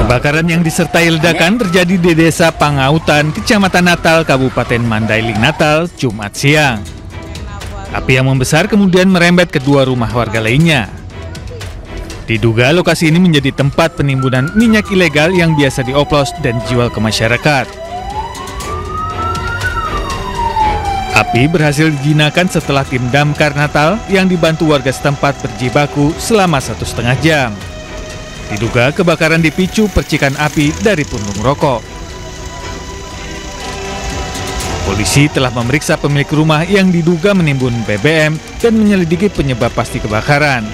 Kebakaran yang disertai ledakan terjadi di Desa Pangautan, Kecamatan Natal, Kabupaten Mandailing, Natal, Jumat siang. Api yang membesar kemudian merembet ke dua rumah warga lainnya. Diduga lokasi ini menjadi tempat penimbunan minyak ilegal yang biasa dioplos dan dijual ke masyarakat. Api berhasil dijinakan setelah tim damkar Natal yang dibantu warga setempat berjibaku selama 1,5 jam. Diduga kebakaran dipicu percikan api dari puntung rokok. Polisi telah memeriksa pemilik rumah yang diduga menimbun BBM dan menyelidiki penyebab pasti kebakaran.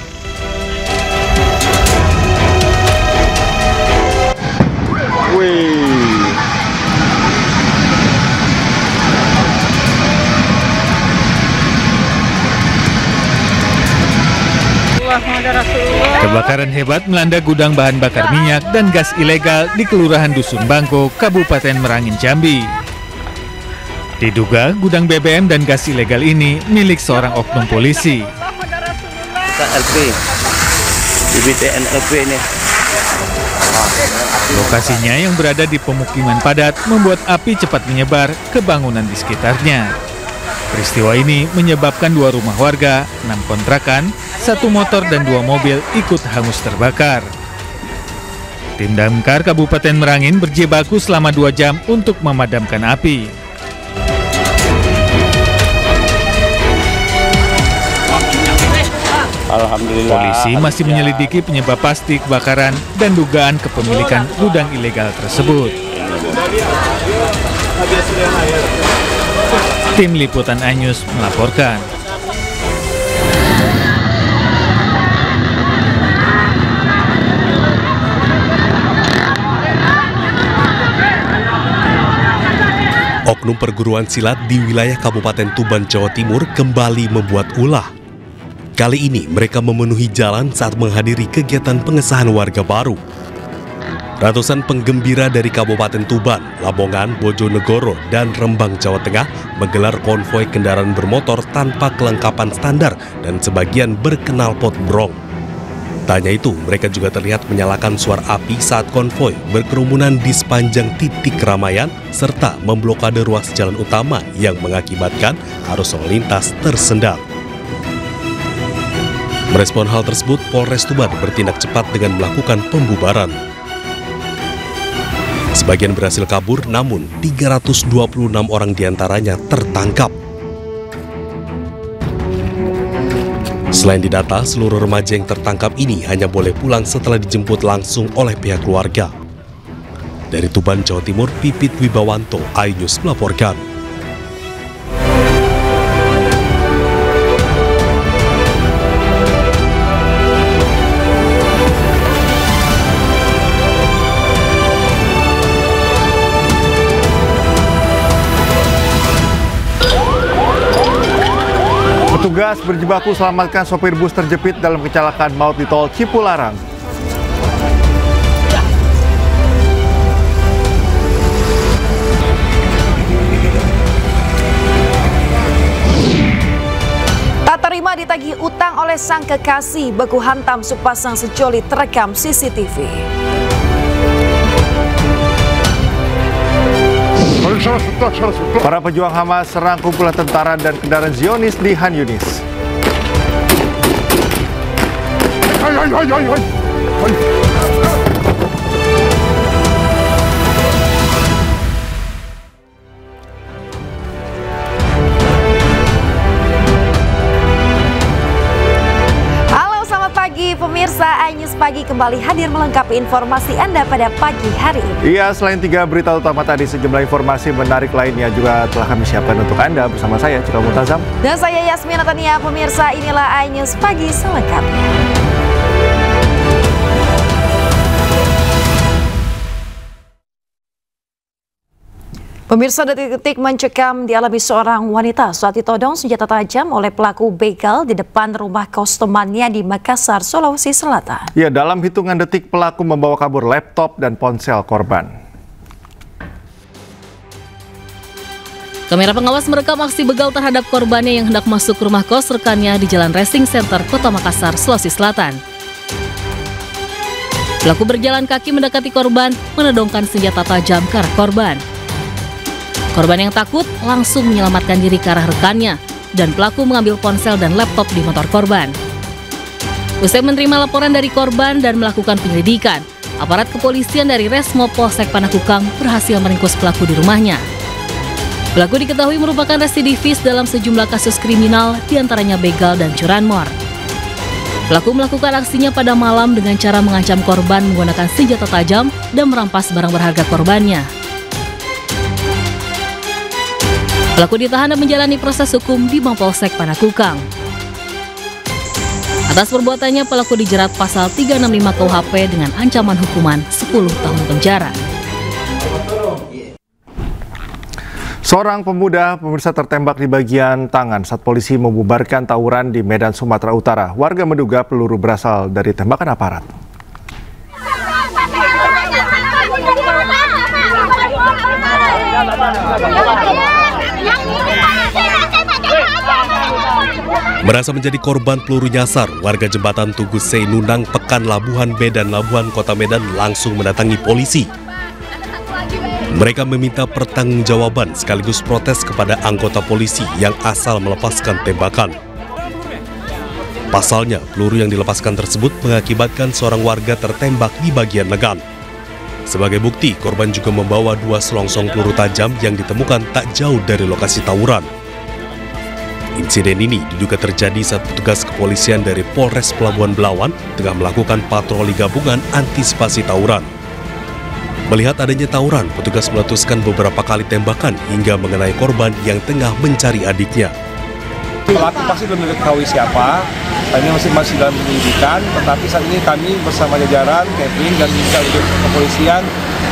Kebakaran hebat melanda gudang bahan bakar minyak dan gas ilegal di Kelurahan Dusun Bangko, Kabupaten Merangin, Jambi. Diduga gudang BBM dan gas ilegal ini milik seorang oknum polisi. LP, BBTN LP ini. Lokasinya yang berada di pemukiman padat membuat api cepat menyebar ke bangunan di sekitarnya. Peristiwa ini menyebabkan 2 rumah warga, 6 kontrakan, 1 motor dan 2 mobil ikut hangus terbakar. Tim damkar Kabupaten Merangin berjibaku selama 2 jam untuk memadamkan api. Alhamdulillah. Polisi masih menyelidiki penyebab pasti kebakaran dan dugaan kepemilikan gudang ilegal tersebut. Tim Liputan iNews melaporkan. Oknum perguruan silat di wilayah Kabupaten Tuban, Jawa Timur kembali membuat ulah. Kali ini mereka memenuhi jalan saat menghadiri kegiatan pengesahan warga baru. Ratusan penggembira dari Kabupaten Tuban, Lamongan, Bojonegoro, dan Rembang, Jawa Tengah menggelar konvoi kendaraan bermotor tanpa kelengkapan standar dan sebagian berknalpot brong. Tak hanya itu, mereka juga terlihat menyalakan suara api saat konvoi berkerumunan di sepanjang titik keramaian serta memblokade ruas jalan utama yang mengakibatkan arus lalu lintas tersendat. Merespon hal tersebut, Polres Tuban bertindak cepat dengan melakukan pembubaran. Sebagian berhasil kabur, namun 326 orang diantaranya tertangkap. Selain didata, seluruh remaja yang tertangkap ini hanya boleh pulang setelah dijemput langsung oleh pihak keluarga. Dari Tuban, Jawa Timur, Pipit Wibawanto, iNews melaporkan. Petugas berjibaku selamatkan sopir bus terjepit dalam kecelakaan maut di tol Cipularang. Tak terima ditagih utang oleh sang kekasih, baku hantam sepasang sejoli terekam CCTV. Para pejuang Hamas serang kumpulan tentara dan kendaraan Zionis di Han Yunis. Pemirsa iNews Pagi kembali hadir melengkapi informasi Anda pada pagi hari ini. Iya, selain 3 berita utama tadi, sejumlah informasi menarik lainnya juga telah kami siapkan untuk Anda bersama saya, Cika Multazam. Dan saya Yasmin Natania. Pemirsa, inilah iNews Pagi selengkapnya. Pemirsa, detik-detik mencekam dialami seorang wanita saat ditodong senjata tajam oleh pelaku begal di depan rumah kos temannya di Makassar, Sulawesi Selatan. Ya, dalam hitungan detik pelaku membawa kabur laptop dan ponsel korban. Kamera pengawas merekam aksi begal terhadap korbannya yang hendak masuk rumah kos rekannya di Jalan Racing Center, Kota Makassar, Sulawesi Selatan. Pelaku berjalan kaki mendekati korban, menodongkan senjata tajam ke arah korban. Korban yang takut langsung menyelamatkan diri ke arah rekannya, dan pelaku mengambil ponsel dan laptop di motor korban. Usai menerima laporan dari korban dan melakukan penyelidikan, aparat kepolisian dari Resmo Polsek Panakukang berhasil meringkus pelaku di rumahnya. Pelaku diketahui merupakan residivis dalam sejumlah kasus kriminal, diantaranya begal dan curanmor. Pelaku melakukan aksinya pada malam dengan cara mengancam korban menggunakan senjata tajam dan merampas barang berharga korbannya. Pelaku ditahan dan menjalani proses hukum di Mapolsek Panakukang. Atas perbuatannya, pelaku dijerat pasal 365 KUHP dengan ancaman hukuman 10 tahun penjara. Seorang pemuda pemirsa tertembak di bagian tangan saat polisi membubarkan tawuran di Medan, Sumatera Utara. Warga menduga peluru berasal dari tembakan aparat. Merasa menjadi korban peluru nyasar, warga jembatan Tugu Seinundang, Pekan Labuhan, Medan, Labuhan, Kota Medan langsung mendatangi polisi. Mereka meminta pertanggungjawaban sekaligus protes kepada anggota polisi yang asal melepaskan tembakan. Pasalnya, peluru yang dilepaskan tersebut mengakibatkan seorang warga tertembak di bagian lengan. Sebagai bukti, korban juga membawa 2 selongsong peluru tajam yang ditemukan tak jauh dari lokasi tawuran. Insiden ini diduga terjadi saat petugas kepolisian dari Polres Pelabuhan Belawan tengah melakukan patroli gabungan antisipasi tawuran. Melihat adanya tawuran, petugas meletuskan beberapa kali tembakan hingga mengenai korban yang tengah mencari adiknya. Pelaku pasti belum diketahui siapa, ini masih dalam penyelidikan, tetapi saat ini kami bersama jajaran, Kevin dan unit kepolisian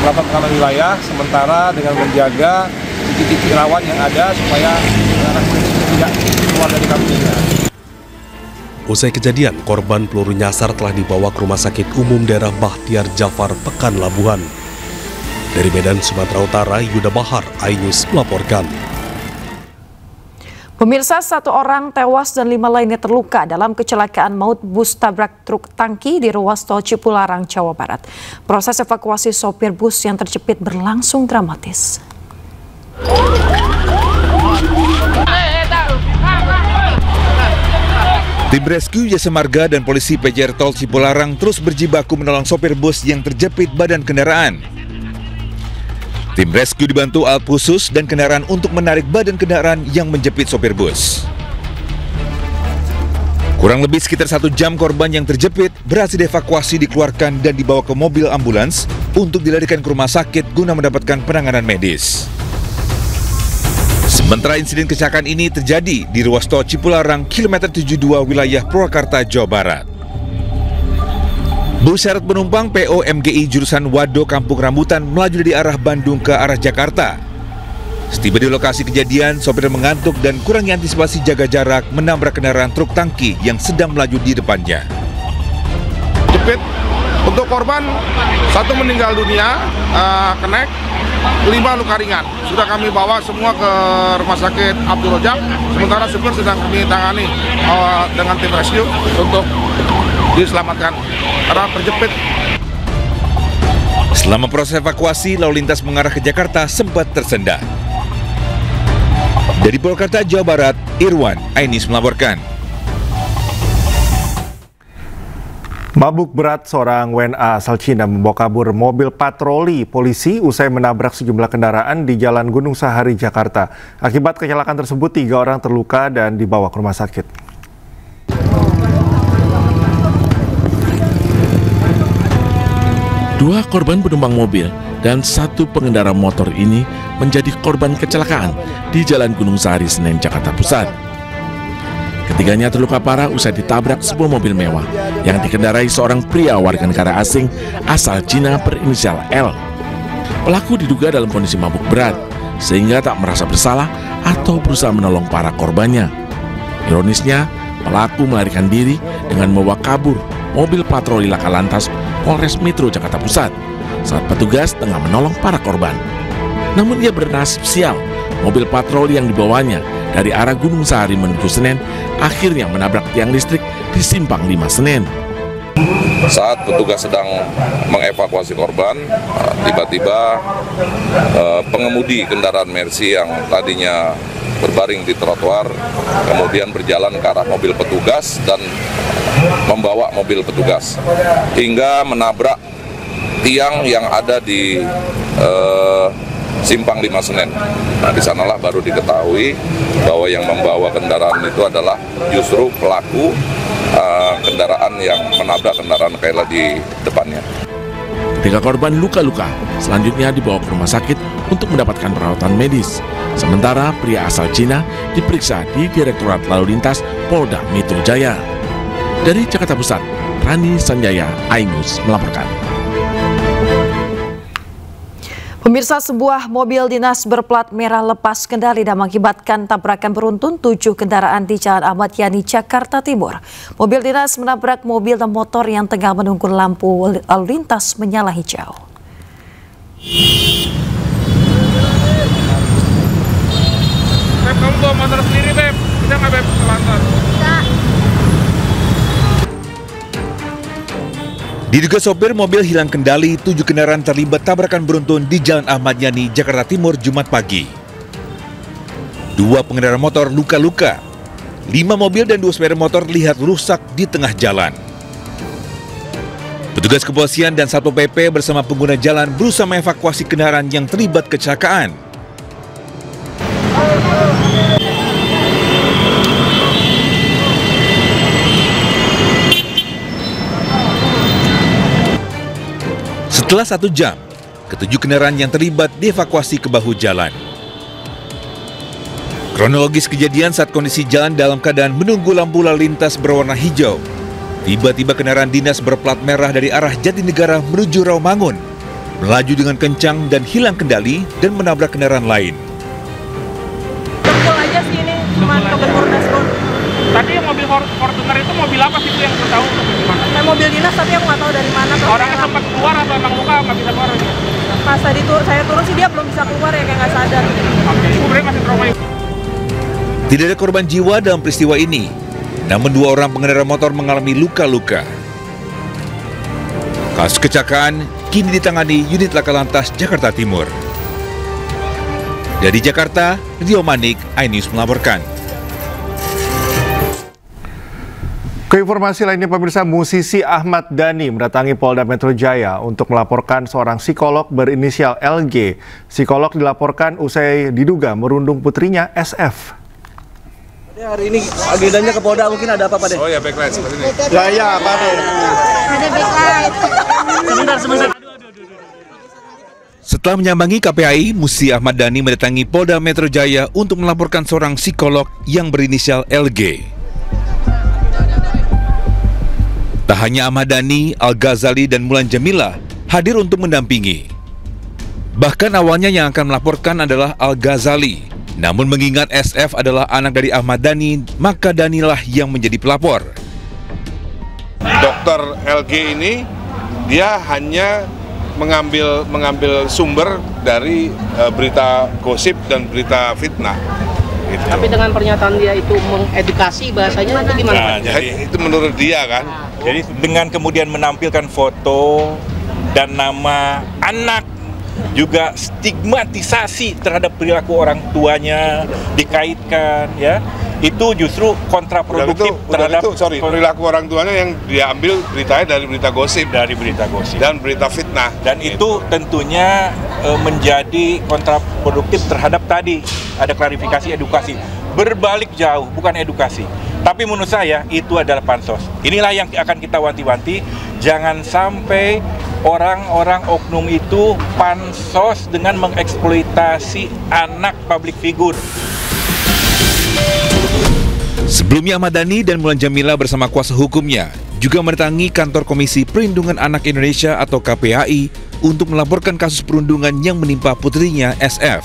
melakukan pengamanan wilayah sementara dengan menjaga titik-titik rawan yang ada supaya anak ini tidak keluar dari kampung. Usai kejadian, korban peluru nyasar telah dibawa ke Rumah Sakit Umum Daerah Bahtiar Jafar, Pekan Labuhan. Dari Medan, Sumatera Utara, Yuda Bahar, iNews melaporkan. Pemirsa, 1 orang tewas dan 5 lainnya terluka dalam kecelakaan maut bus tabrak truk tangki di ruas tol Cipularang, Jawa Barat. Proses evakuasi sopir bus yang terjepit berlangsung dramatis. Tim rescue Jasa Marga dan polisi PJR Tol Cipularang terus berjibaku menolong sopir bus yang terjepit badan kendaraan. Tim rescue dibantu alat khusus dan kendaraan untuk menarik badan kendaraan yang menjepit sopir bus. Kurang lebih sekitar 1 jam korban yang terjepit berhasil dievakuasi, dikeluarkan dan dibawa ke mobil ambulans untuk dilarikan ke rumah sakit guna mendapatkan penanganan medis. Sementara insiden kecelakaan ini terjadi di ruas tol Cipularang, kilometer 72 wilayah Purwakarta, Jawa Barat. Bus syarat penumpang PO MGI jurusan Wado Kampung Rambutan melaju dari arah Bandung ke arah Jakarta. Setiba di lokasi kejadian, sopir mengantuk dan kurangnya antisipasi jaga jarak menabrak kendaraan truk tangki yang sedang melaju di depannya. Jepit untuk korban 1 meninggal dunia, kenek, 5 luka ringan. Sudah kami bawa semua ke Rumah Sakit Abdul Rojak. Sementara supir sedang kami tangani dengan tim rescue untuk diselamatkan karena terjepit. Selama proses evakuasi, lalu lintas mengarah ke Jakarta sempat tersendat. Dari Purwakarta, Jawa Barat, Irwan, iNews melaporkan. Mabuk berat seorang WNA asal Cina membawa kabur mobil patroli polisi usai menabrak sejumlah kendaraan di Jalan Gunung Sahari, Jakarta. Akibat kecelakaan tersebut, 3 orang terluka dan dibawa ke rumah sakit. 2 korban penumpang mobil dan 1 pengendara motor ini menjadi korban kecelakaan di Jalan Gunung Sahari, Senen, Jakarta Pusat. Ketiganya terluka parah usai ditabrak sebuah mobil mewah yang dikendarai seorang pria warga negara asing asal Cina berinisial L. Pelaku diduga dalam kondisi mabuk berat sehingga tak merasa bersalah atau berusaha menolong para korbannya. Ironisnya, pelaku melarikan diri dengan membawa kabur mobil patroli Laka Lantas Polres Metro Jakarta Pusat saat petugas tengah menolong para korban. Namun ia bernasib sial mobil patroli yang dibawanya dari arah Gunung Sahari menuju Senen akhirnya menabrak tiang listrik di Simpang 5 Senen. Saat petugas sedang mengevakuasi korban, tiba-tiba pengemudi kendaraan Mercy yang tadinya berbaring di trotoar kemudian berjalan ke arah mobil petugas dan membawa mobil petugas hingga menabrak tiang yang ada di Simpang 5 Senen. Nah, di sanalah baru diketahui bahwa yang membawa kendaraan itu adalah justru pelaku kendaraan yang menabrak kendaraan Kayla di depannya. Ketika korban luka-luka, selanjutnya dibawa ke rumah sakit untuk mendapatkan perawatan medis. Sementara pria asal Cina diperiksa di Direktorat Lalu Lintas Polda Metro Jaya. Dari Jakarta Pusat, Rani Sanjaya, iNews melaporkan. Pemirsa, sebuah mobil dinas berplat merah lepas kendali dan mengakibatkan tabrakan beruntun 7 kendaraan di Jalan Ahmad Yani, Jakarta Timur. Mobil dinas menabrak mobil dan motor yang tengah menunggu lampu lalu lintas menyala hijau. Beb, kamu bawa motor sendiri, Beb? Bisa nggak, Beb, ke lantas? Diduga sopir mobil hilang kendali, 7 kendaraan terlibat tabrakan beruntun di Jalan Ahmad Yani, Jakarta Timur, Jumat pagi. 2 pengendara motor luka-luka, 5 mobil dan 2 sepeda motor terlihat rusak di tengah jalan. Petugas kepolisian dan Satpol PP bersama pengguna jalan berusaha mengevakuasi kendaraan yang terlibat kecelakaan. Setelah 1 jam, ke-7 kendaraan yang terlibat dievakuasi ke bahu jalan. Kronologis kejadian saat kondisi jalan dalam keadaan menunggu lampu lalu lintas berwarna hijau. Tiba-tiba kendaraan dinas berplat merah dari arah Jatinegara menuju Rawamangun, melaju dengan kencang dan hilang kendali dan menabrak kendaraan lain. Dengkul aja sih ini, cuma kebentur dashboard. Tadi yang mobil Fortuner itu mobil apa sih, itu yang saya tahu? Mobil dinas tapi aku nggak tahu dari mana. Orangnya sempat keluar atau emang luka nggak bisa keluar? Pas tadi tuh saya turun sih dia belum bisa keluar ya, kayak nggak sadar. Oke, ibu berarti masih trauma. Tidak ada korban jiwa dalam peristiwa ini, namun 2 orang pengendara motor mengalami luka-luka. Kasus kecelakaan kini ditangani unit Laka Lantas Jakarta Timur. Dari Jakarta, Rio Manik, iNews melaporkan. Keinformasi lainnya, pemirsa, musisi Ahmad Dhani mendatangi Polda Metro Jaya untuk melaporkan seorang psikolog berinisial LG. Psikolog dilaporkan usai diduga merundung putrinya SF. Hari ini agendanya ke Polda, mungkin ada apa, Pak? Oh ya, backlight seperti ini. Ya, Pak. Ada backlight. Sebentar. Setelah menyambangi KPAI, musisi Ahmad Dhani mendatangi Polda Metro Jaya untuk melaporkan seorang psikolog yang berinisial LG. Tak hanya Ahmad Dhani, Al-Ghazali dan Mulan Jamila hadir untuk mendampingi. Bahkan awalnya yang akan melaporkan adalah Al-Ghazali. Namun mengingat SF adalah anak dari Ahmad Dhani, maka Dhanilah yang menjadi pelapor. Dokter LG ini dia hanya mengambil sumber dari berita gosip dan berita fitnah. Gitu. Tapi dengan pernyataan dia itu mengedukasi, bahasanya nanti gimana? Nah, jadi itu menurut dia kan. Jadi dengan kemudian menampilkan foto dan nama anak, juga stigmatisasi terhadap perilaku orang tuanya dikaitkan, ya, itu justru kontraproduktif terhadap perilaku orang tuanya yang diambil beritanya dari berita gosip, dan berita fitnah. Dan itu tentunya menjadi kontraproduktif terhadap tadi ada klarifikasi edukasi. Berbalik jauh, bukan edukasi. Tapi menurut saya itu adalah pansos. Inilah yang akan kita wanti-wanti, jangan sampai orang-orang oknum itu pansos dengan mengeksploitasi anak public figure. Sebelumnya Ahmad Dhani dan Mulan Jamila bersama kuasa hukumnya juga mendatangi kantor Komisi Perlindungan Anak Indonesia atau KPAI untuk melaporkan kasus perundungan yang menimpa putrinya SF.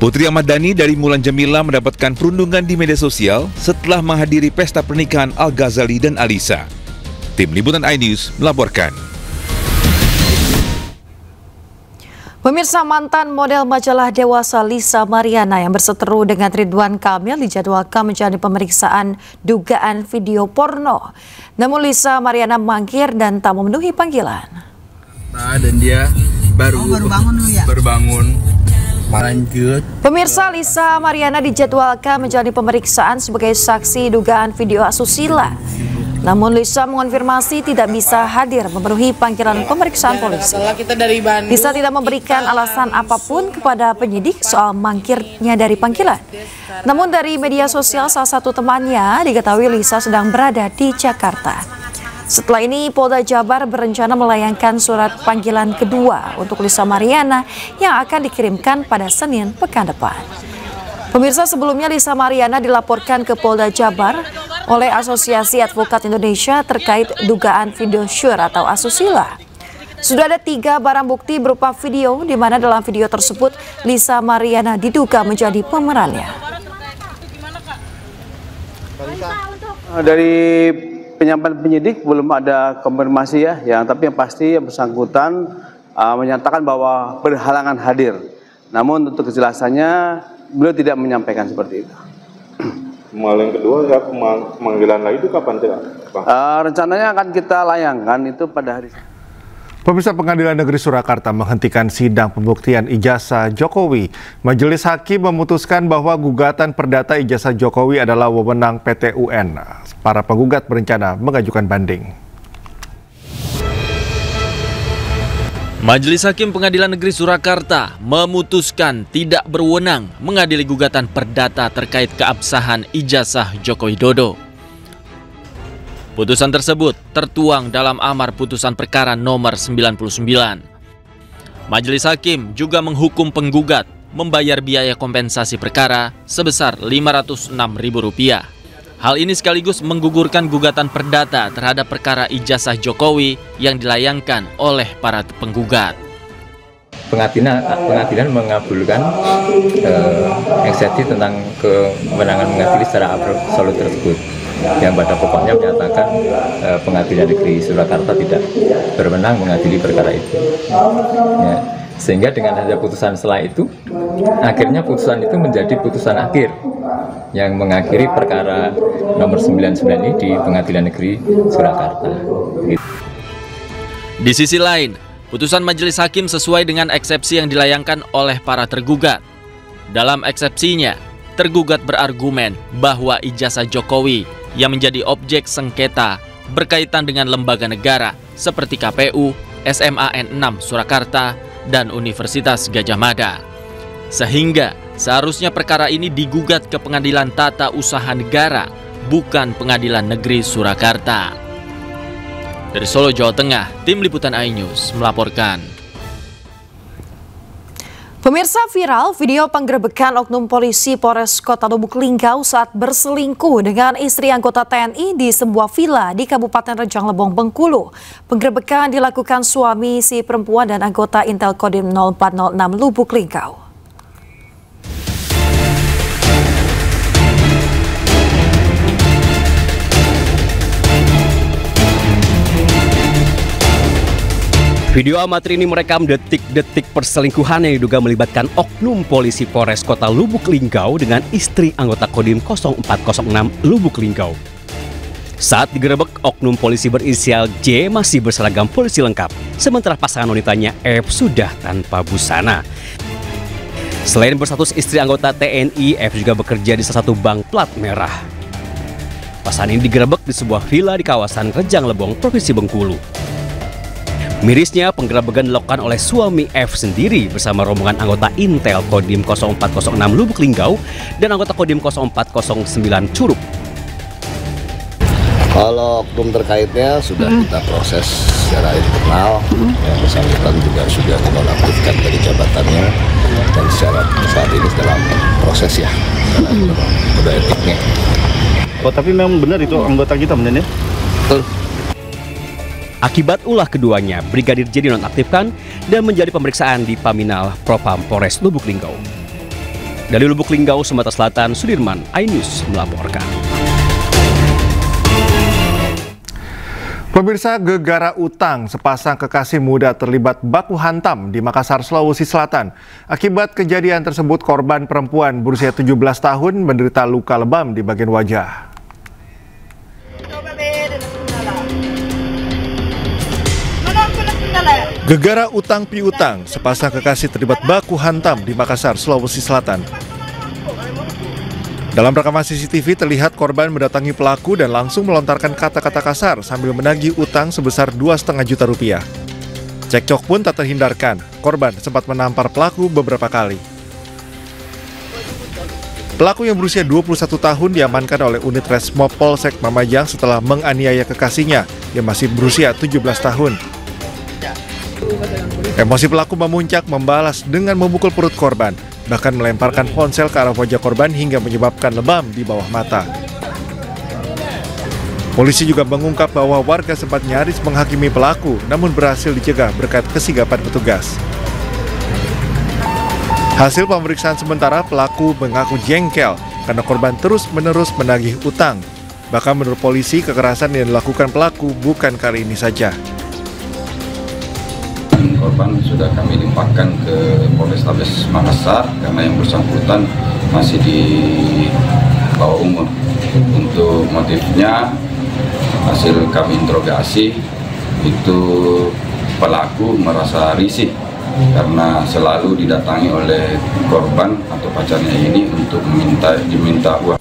Putri Ahmad Dhani dari Mulan Jamila mendapatkan perundungan di media sosial setelah menghadiri pesta pernikahan Al-Ghazali dan Alisa. Tim Liputan iNews melaporkan. Pemirsa, mantan model majalah Dewasa Lisa Mariana yang berseteru dengan Ridwan Kamil dijadwalkan menjalani pemeriksaan dugaan video porno. Namun Lisa Mariana mangkir dan tak memenuhi panggilan. Dan dia baru bangun. Lanjut. Pemirsa, Lisa Mariana dijadwalkan menjalani pemeriksaan sebagai saksi dugaan video asusila. Namun Lisa mengonfirmasi tidak bisa hadir memenuhi panggilan pemeriksaan polisi. Lisa tidak memberikan alasan apapun kepada penyidik soal mangkirnya dari panggilan. Namun dari media sosial salah satu temannya diketahui Lisa sedang berada di Jakarta. Setelah ini Polda Jabar berencana melayangkan surat panggilan kedua untuk Lisa Mariana yang akan dikirimkan pada Senin pekan depan. Pemirsa, sebelumnya Lisa Mariana dilaporkan ke Polda Jabar oleh Asosiasi Advokat Indonesia terkait dugaan video syur atau asusila. Sudah ada 3 barang bukti berupa video di mana dalam video tersebut Lisa Mariana diduga menjadi pemerannya. Dari penyampaian penyidik belum ada konfirmasi tapi yang pasti yang bersangkutan menyatakan bahwa berhalangan hadir. Namun untuk kejelasannya beliau tidak menyampaikan seperti itu. Yang kedua, pemanggilan lagi itu kapan, Pak? Rencananya akan kita layangkan itu pada hari. Pemirsa, Pengadilan Negeri Surakarta menghentikan sidang pembuktian ijazah Jokowi. Majelis Hakim memutuskan bahwa gugatan perdata ijazah Jokowi adalah wewenang PT UN. Para penggugat berencana mengajukan banding. Majelis Hakim Pengadilan Negeri Surakarta memutuskan tidak berwenang mengadili gugatan perdata terkait keabsahan ijazah Joko Widodo. Putusan tersebut tertuang dalam amar putusan perkara nomor 99. Majelis Hakim juga menghukum penggugat membayar biaya kompensasi perkara sebesar Rp506.000. Hal ini sekaligus menggugurkan gugatan perdata terhadap perkara ijazah Jokowi yang dilayangkan oleh para penggugat. Pengadilan mengabulkan eksepsi tentang kewenangan mengadili secara absolut tersebut, yang pada pokoknya menyatakan Pengadilan Negeri Surakarta tidak berwenang mengadili perkara itu. Ya, sehingga dengan hasil putusan setelah itu, akhirnya putusan itu menjadi putusan akhir yang mengakhiri perkara nomor 99 ini di Pengadilan Negeri Surakarta. Di sisi lain, putusan Majelis Hakim sesuai dengan eksepsi yang dilayangkan oleh para tergugat. Dalam eksepsinya, tergugat berargumen bahwa ijazah Jokowi yang menjadi objek sengketa berkaitan dengan lembaga negara seperti KPU, SMAN 6 Surakarta, dan Universitas Gadjah Mada. Sehingga seharusnya perkara ini digugat ke Pengadilan Tata Usaha Negara, bukan Pengadilan Negeri Surakarta. Dari Solo, Jawa Tengah, Tim Liputan iNews melaporkan. Pemirsa, viral video penggerebekan oknum polisi Polres Kota Lubuk Linggau saat berselingkuh dengan istri anggota TNI di sebuah villa di Kabupaten Rejang Lebong, Bengkulu. Penggerebekan dilakukan suami si perempuan dan anggota Intel Kodim 0406 Lubuk Linggau. Video amatir ini merekam detik-detik perselingkuhan yang diduga melibatkan oknum polisi Polres Kota Lubuk Linggau dengan istri anggota Kodim 0406 Lubuk Linggau. Saat digerebek, oknum polisi berinisial J masih berseragam polisi lengkap, sementara pasangan wanitanya F sudah tanpa busana. Selain berstatus istri anggota TNI, F juga bekerja di salah satu bank plat merah. Pasangan ini digerebek di sebuah villa di kawasan Rejang Lebong, Provinsi Bengkulu. Mirisnya, penggerebekan dilakukan oleh suami F sendiri bersama rombongan anggota Intel Kodim 0406 Lubuk Linggau dan anggota Kodim 0409 Curug. Kalau oknum terkaitnya sudah kita proses secara internal, yang bersangkutan juga sudah dinonaktifkan dari jabatannya dan secara saat ini dalam proses ya, udah etiknya. Oh, tapi memang benar itu anggota kita benar ya? Betul. Akibat ulah keduanya, Brigadir J dinonaktifkan dan menjadi pemeriksaan di Paminal Propam Polres Lubuk Linggau. Dari Lubuk Linggau, Sumatera Selatan, Sudirman, iNews melaporkan. Pemirsa, gegara utang, sepasang kekasih muda terlibat baku hantam di Makassar, Sulawesi Selatan. Akibat kejadian tersebut, korban perempuan berusia 17 tahun menderita luka lebam di bagian wajah. Gegara utang piutang, sepasang kekasih terlibat baku hantam di Makassar, Sulawesi Selatan. Dalam rekaman CCTV terlihat korban mendatangi pelaku dan langsung melontarkan kata-kata kasar sambil menagih utang sebesar 2,5 juta rupiah. Cekcok pun tak terhindarkan, korban sempat menampar pelaku beberapa kali. Pelaku yang berusia 21 tahun diamankan oleh unit Resmob Polsek Mamajang setelah menganiaya kekasihnya yang masih berusia 17 tahun. Emosi pelaku memuncak membalas dengan memukul perut korban, bahkan melemparkan ponsel ke arah wajah korban hingga menyebabkan lebam di bawah mata. Polisi juga mengungkap bahwa warga sempat nyaris menghakimi pelaku, namun berhasil dicegah berkat kesigapan petugas. Hasil pemeriksaan sementara, pelaku mengaku jengkel karena korban terus-menerus menagih utang. Bahkan menurut polisi, kekerasan yang dilakukan pelaku bukan kali ini saja. Korban sudah kami limpahkan ke Polrestabes Makassar karena yang bersangkutan masih di bawah umur. Untuk motifnya, hasil kami interogasi, itu pelaku merasa risih karena selalu didatangi oleh korban atau pacarnya ini untuk diminta uang.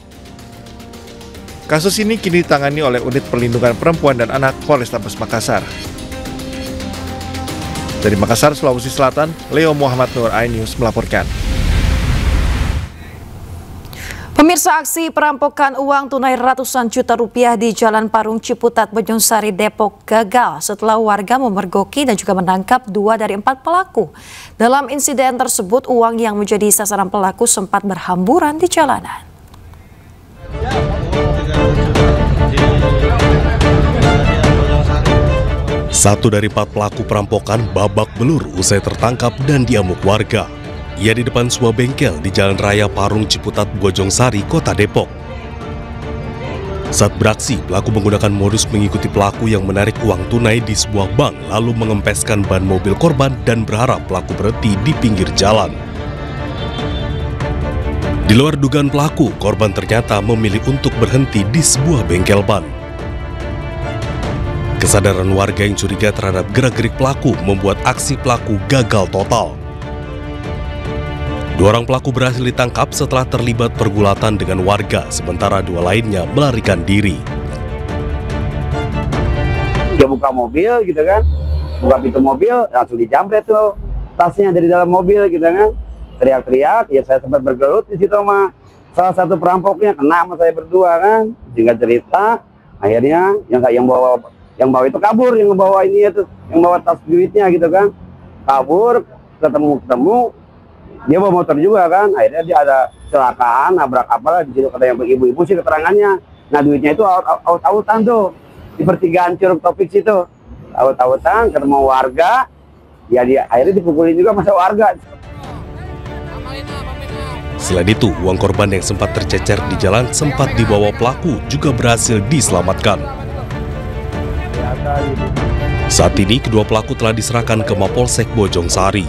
Kasus ini kini ditangani oleh Unit Perlindungan Perempuan dan Anak Polrestabes Makassar. Dari Makassar, Sulawesi Selatan, Leo Muhammad Nur, iNews melaporkan. Pemirsa, aksi perampokan uang tunai ratusan juta rupiah di Jalan Parung Ciputat, Bojong-Sari, Depok gagal setelah warga memergoki dan juga menangkap 2 dari 4 pelaku. Dalam insiden tersebut, uang yang menjadi sasaran pelaku sempat berhamburan di jalanan. Satu dari 4 pelaku perampokan babak belur usai tertangkap dan diamuk warga. Ia di depan sebuah bengkel di Jalan Raya Parung Ciputat, Bojong-Sari, Kota Depok. Saat beraksi, pelaku menggunakan modus mengikuti pelaku yang menarik uang tunai di sebuah bank lalu mengempeskan ban mobil korban dan berharap pelaku berhenti di pinggir jalan. Di luar dugaan pelaku, korban ternyata memilih untuk berhenti di sebuah bengkel ban. Kesadaran warga yang curiga terhadap gerak-gerik pelaku membuat aksi pelaku gagal total. 2 orang pelaku berhasil ditangkap setelah terlibat pergulatan dengan warga, sementara 2 lainnya melarikan diri. Dia buka mobil gitu kan, buka pintu mobil, langsung dijamret tuh tasnya dari dalam mobil gitu kan. Teriak-teriak, ya saya sempat bergelut di situ sama salah satu perampoknya, kena sama saya berdua kan. Singkat cerita, akhirnya yang bawa itu kabur, yang bawa ini itu, yang bawa tas duitnya gitu kan, kabur, ketemu, dia bawa motor juga kan, akhirnya dia ada kecelakaan, nabrak apalah di situ, kata yang ibu-ibu sih keterangannya. Nah duitnya itu aut-autan tuh di pertigaan Curug Topik situ, aut-autan, ketemu warga, ya dia akhirnya dipukulin juga masa warga. Selain itu, uang korban yang sempat tercecer di jalan sempat dibawa pelaku juga berhasil diselamatkan. Saat ini, kedua pelaku telah diserahkan ke Mapolsek Bojong-Sari.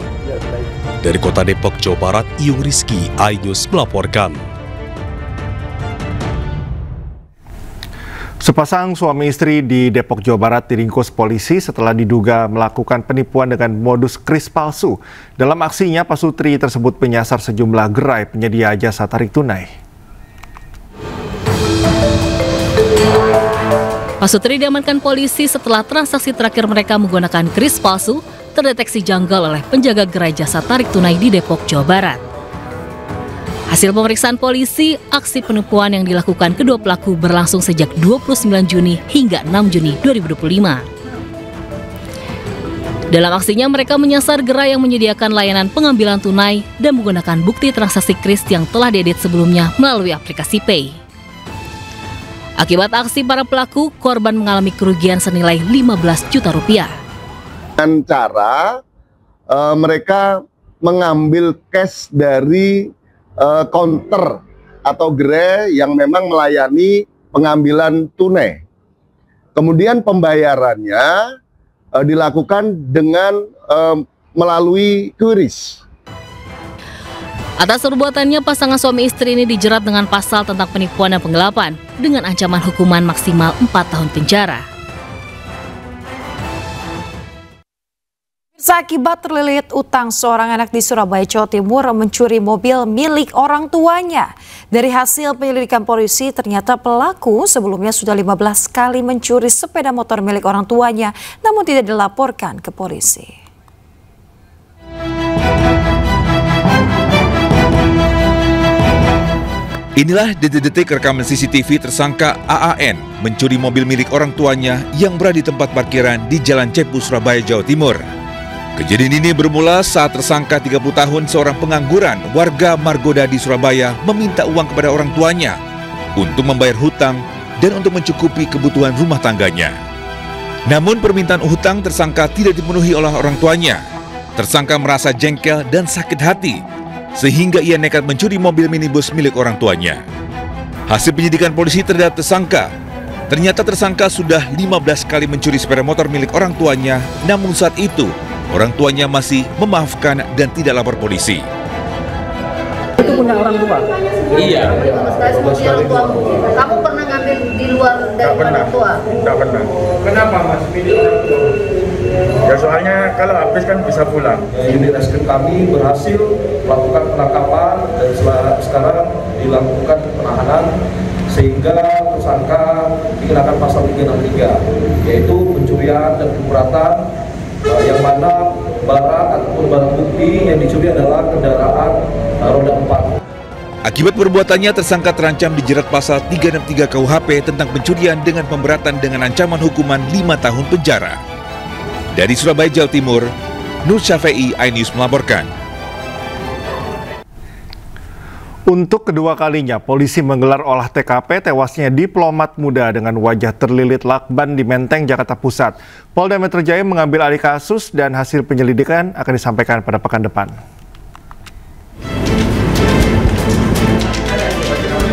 Dari Kota Depok, Jawa Barat, Iyung Rizky, iNews melaporkan. Sepasang suami istri di Depok, Jawa Barat diringkus polisi setelah diduga melakukan penipuan dengan modus kris palsu. Dalam aksinya, pasutri tersebut menyasar sejumlah gerai penyedia jasa tarik tunai. Pasutri diamankan polisi setelah transaksi terakhir mereka menggunakan kris palsu terdeteksi janggal oleh penjaga gerai jasa tarik tunai di Depok, Jawa Barat. Hasil pemeriksaan polisi, aksi penipuan yang dilakukan kedua pelaku berlangsung sejak 29 Juni hingga 6 Juni 2025. Dalam aksinya, mereka menyasar gerai yang menyediakan layanan pengambilan tunai dan menggunakan bukti transaksi kris yang telah diedit sebelumnya melalui aplikasi Pay. Akibat aksi para pelaku, korban mengalami kerugian senilai 15 juta rupiah. Dengan cara mereka mengambil cash dari counter atau gerai yang memang melayani pengambilan tunai. Kemudian pembayarannya dilakukan dengan melalui QRIS. Atas perbuatannya, pasangan suami istri ini dijerat dengan pasal tentang penipuan dan penggelapan dengan ancaman hukuman maksimal 4 tahun penjara. Akibat terlilit utang, seorang anak di Surabaya, Jawa Timur mencuri mobil milik orang tuanya. Dari hasil penyelidikan polisi, ternyata pelaku sebelumnya sudah 15 kali mencuri sepeda motor milik orang tuanya, namun tidak dilaporkan ke polisi. Inilah detik-detik rekaman CCTV tersangka AAN mencuri mobil milik orang tuanya yang berada di tempat parkiran di Jalan Cepu, Surabaya, Jawa Timur. Kejadian ini bermula saat tersangka 30 tahun seorang pengangguran warga Margoda di Surabaya meminta uang kepada orang tuanya untuk membayar hutang dan untuk mencukupi kebutuhan rumah tangganya. Namun permintaan hutang tersangka tidak dipenuhi oleh orang tuanya. Tersangka merasa jengkel dan sakit hati sehingga ia nekat mencuri mobil minibus milik orang tuanya. Hasil penyidikan polisi terhadap tersangka, ternyata tersangka sudah 15 kali mencuri sepeda motor milik orang tuanya, namun saat itu orang tuanya masih memaafkan dan tidak lapor polisi. Itu punya orang tua? Iya. Kamu pernah ngambil di luar dari orang tua? Tidak pernah. Kenapa Mas pilih orang tua? Ya soalnya kalau habis kan bisa pulang. Unit reskrim kami berhasil melakukan penangkapan dan sekarang dilakukan penahanan sehingga tersangka dikenakan pasal 363 yaitu pencurian dan pemberatan yang mana barang ataupun barang bukti yang dicuri adalah kendaraan roda 4. Akibat perbuatannya, tersangka terancam dijerat pasal 363 KUHP tentang pencurian dengan pemberatan dengan ancaman hukuman 5 tahun penjara. Dari Surabaya, Jawa Timur, Nur Syafei, iNews melaporkan. Untuk kedua kalinya, polisi menggelar olah TKP tewasnya diplomat muda dengan wajah terlilit lakban di Menteng, Jakarta Pusat. Polda Metro Jaya mengambil alih kasus dan hasil penyelidikan akan disampaikan pada pekan depan.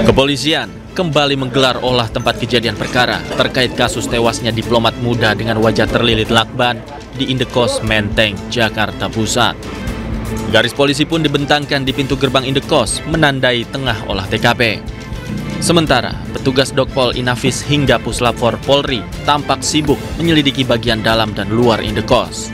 Kepolisian kembali menggelar olah tempat kejadian perkara terkait kasus tewasnya diplomat muda dengan wajah terlilit lakban di Indekos Menteng, Jakarta Pusat. Garis polisi pun dibentangkan di pintu gerbang Indekos menandai tengah olah TKP. Sementara petugas Dokpol Inafis hingga Puslapfor Polri tampak sibuk menyelidiki bagian dalam dan luar Indekos.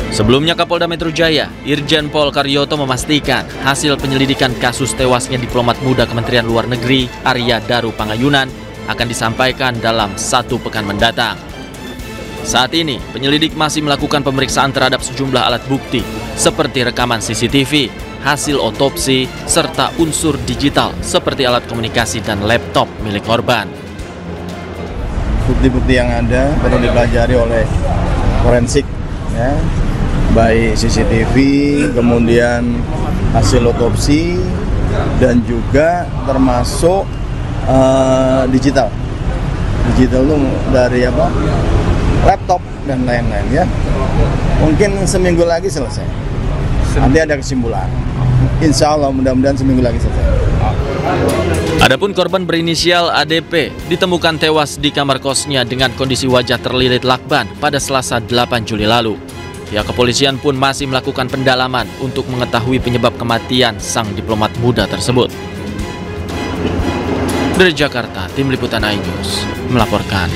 Sebelumnya Kapolda Metro Jaya, Irjen Pol Karyoto memastikan hasil penyelidikan kasus tewasnya diplomat muda Kementerian Luar Negeri Arya Daru Pangayunan akan disampaikan dalam 1 pekan mendatang. Saat ini, penyelidik masih melakukan pemeriksaan terhadap sejumlah alat bukti seperti rekaman CCTV, hasil otopsi, serta unsur digital seperti alat komunikasi dan laptop milik korban. Bukti-bukti yang ada perlu dipelajari oleh forensik, ya, baik CCTV, kemudian hasil otopsi, dan juga termasuk digital. Digital itu dari apa? Laptop dan lain-lain, ya. Mungkin seminggu lagi selesai. Nanti ada kesimpulan. Insya Allah mudah-mudahan seminggu lagi selesai. Adapun korban berinisial ADP ditemukan tewas di kamar kosnya dengan kondisi wajah terlilit lakban pada Selasa 8 Juli lalu. Pihak kepolisian pun masih melakukan pendalaman untuk mengetahui penyebab kematian sang diplomat muda tersebut. Dari Jakarta, Tim Liputan iNews melaporkan.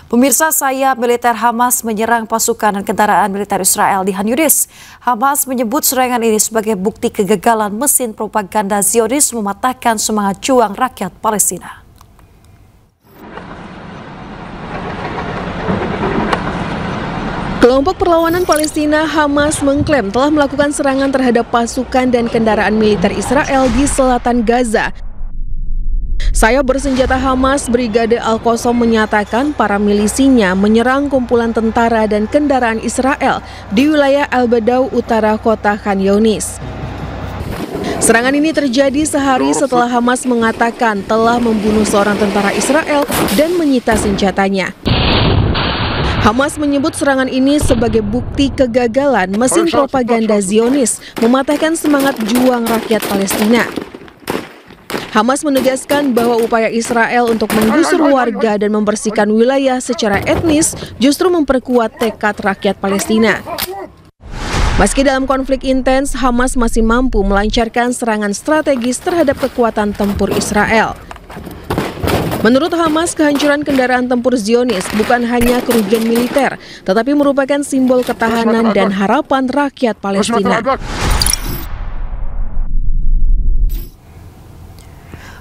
Pemirsa, sayap militer Hamas menyerang pasukan dan kendaraan militer Israel di Khan Yunis. Hamas menyebut serangan ini sebagai bukti kegagalan mesin propaganda Zionis mematahkan semangat juang rakyat Palestina. Kelompok perlawanan Palestina Hamas mengklaim telah melakukan serangan terhadap pasukan dan kendaraan militer Israel di selatan Gaza. Sayap bersenjata Hamas Brigade Al-Qassam menyatakan para milisinya menyerang kumpulan tentara dan kendaraan Israel di wilayah Al-Badaw utara kota Khan Yunis. Serangan ini terjadi sehari setelah Hamas mengatakan telah membunuh seorang tentara Israel dan menyita senjatanya. Hamas menyebut serangan ini sebagai bukti kegagalan mesin propaganda Zionis mematahkan semangat juang rakyat Palestina. Hamas menegaskan bahwa upaya Israel untuk menggusur warga dan membersihkan wilayah secara etnis justru memperkuat tekad rakyat Palestina. Meski dalam konflik intens, Hamas masih mampu melancarkan serangan strategis terhadap kekuatan tempur Israel. Menurut Hamas, kehancuran kendaraan tempur Zionis bukan hanya kerugian militer, tetapi merupakan simbol ketahanan dan harapan rakyat Palestina.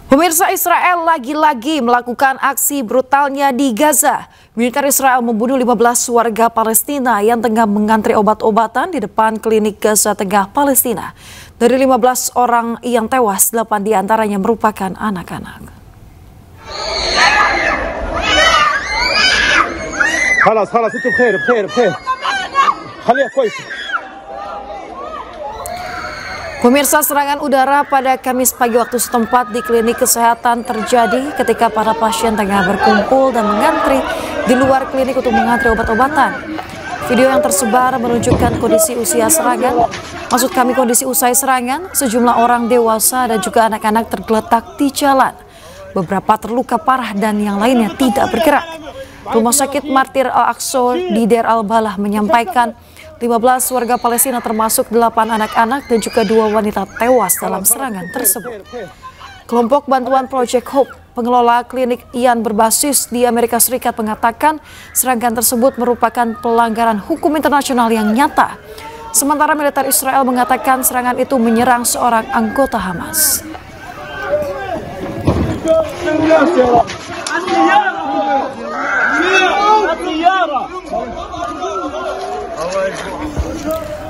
Pemirsa, Israel lagi-lagi melakukan aksi brutalnya di Gaza. Militer Israel membunuh 15 warga Palestina yang tengah mengantri obat-obatan di depan klinik Gaza Tengah, Palestina. Dari 15 orang yang tewas, 8 diantaranya merupakan anak-anak. Pemirsa, serangan udara pada Kamis pagi waktu setempat di klinik kesehatan terjadi ketika para pasien tengah berkumpul dan mengantri di luar klinik untuk mengantri obat-obatan. Video yang tersebar menunjukkan kondisi kondisi usai serangan, sejumlah orang dewasa dan juga anak-anak tergeletak di jalan. Beberapa terluka parah dan yang lainnya tidak bergerak. Rumah sakit Martir Al-Aqsa di Deir al-Balah menyampaikan 15 warga Palestina termasuk 8 anak-anak dan juga 2 wanita tewas dalam serangan tersebut. Kelompok bantuan Project Hope, pengelola klinik Ian berbasis di Amerika Serikat, mengatakan serangan tersebut merupakan pelanggaran hukum internasional yang nyata. Sementara militer Israel mengatakan serangan itu menyerang seorang anggota Hamas.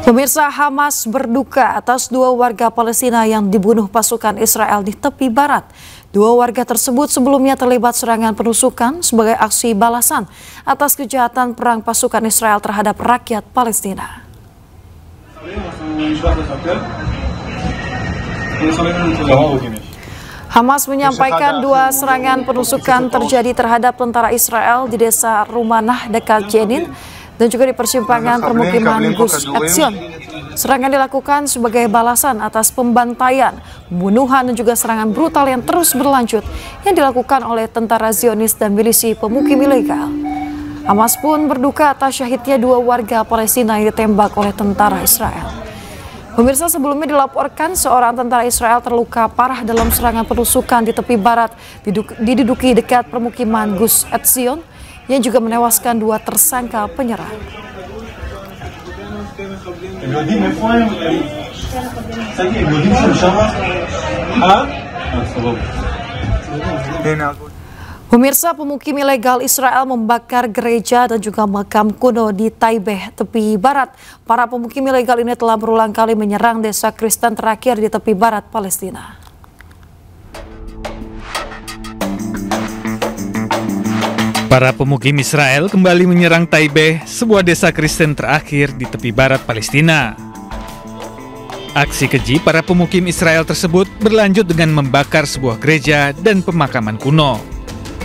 Pemirsa, Hamas berduka atas 2 warga Palestina yang dibunuh pasukan Israel di tepi barat. 2 warga tersebut sebelumnya terlibat serangan penusukan sebagai aksi balasan atas kejahatan perang pasukan Israel terhadap rakyat Palestina. Hamas menyampaikan 2 serangan penusukan terjadi terhadap tentara Israel di desa Rumanah dekat Jenin dan juga di persimpangan permukiman Gus Etzion. Serangan dilakukan sebagai balasan atas pembantaian, pembunuhan dan juga serangan brutal yang terus berlanjut yang dilakukan oleh tentara Zionis dan milisi pemukim ilegal. Hamas pun berduka atas syahidnya 2 warga Palestina yang ditembak oleh tentara Israel. Pemirsa, sebelumnya dilaporkan seorang tentara Israel terluka parah dalam serangan penusukan di tepi barat diduduki dekat permukiman Gus Etzion yang juga menewaskan 2 tersangka penyerang. Pemirsa, pemukim ilegal Israel membakar gereja dan juga makam kuno di Taibeh, tepi barat. Para pemukim ilegal ini telah berulang kali menyerang desa Kristen terakhir di tepi barat Palestina. Para pemukim Israel kembali menyerang Taibeh, sebuah desa Kristen terakhir di tepi barat Palestina. Aksi keji para pemukim Israel tersebut berlanjut dengan membakar sebuah gereja dan pemakaman kuno.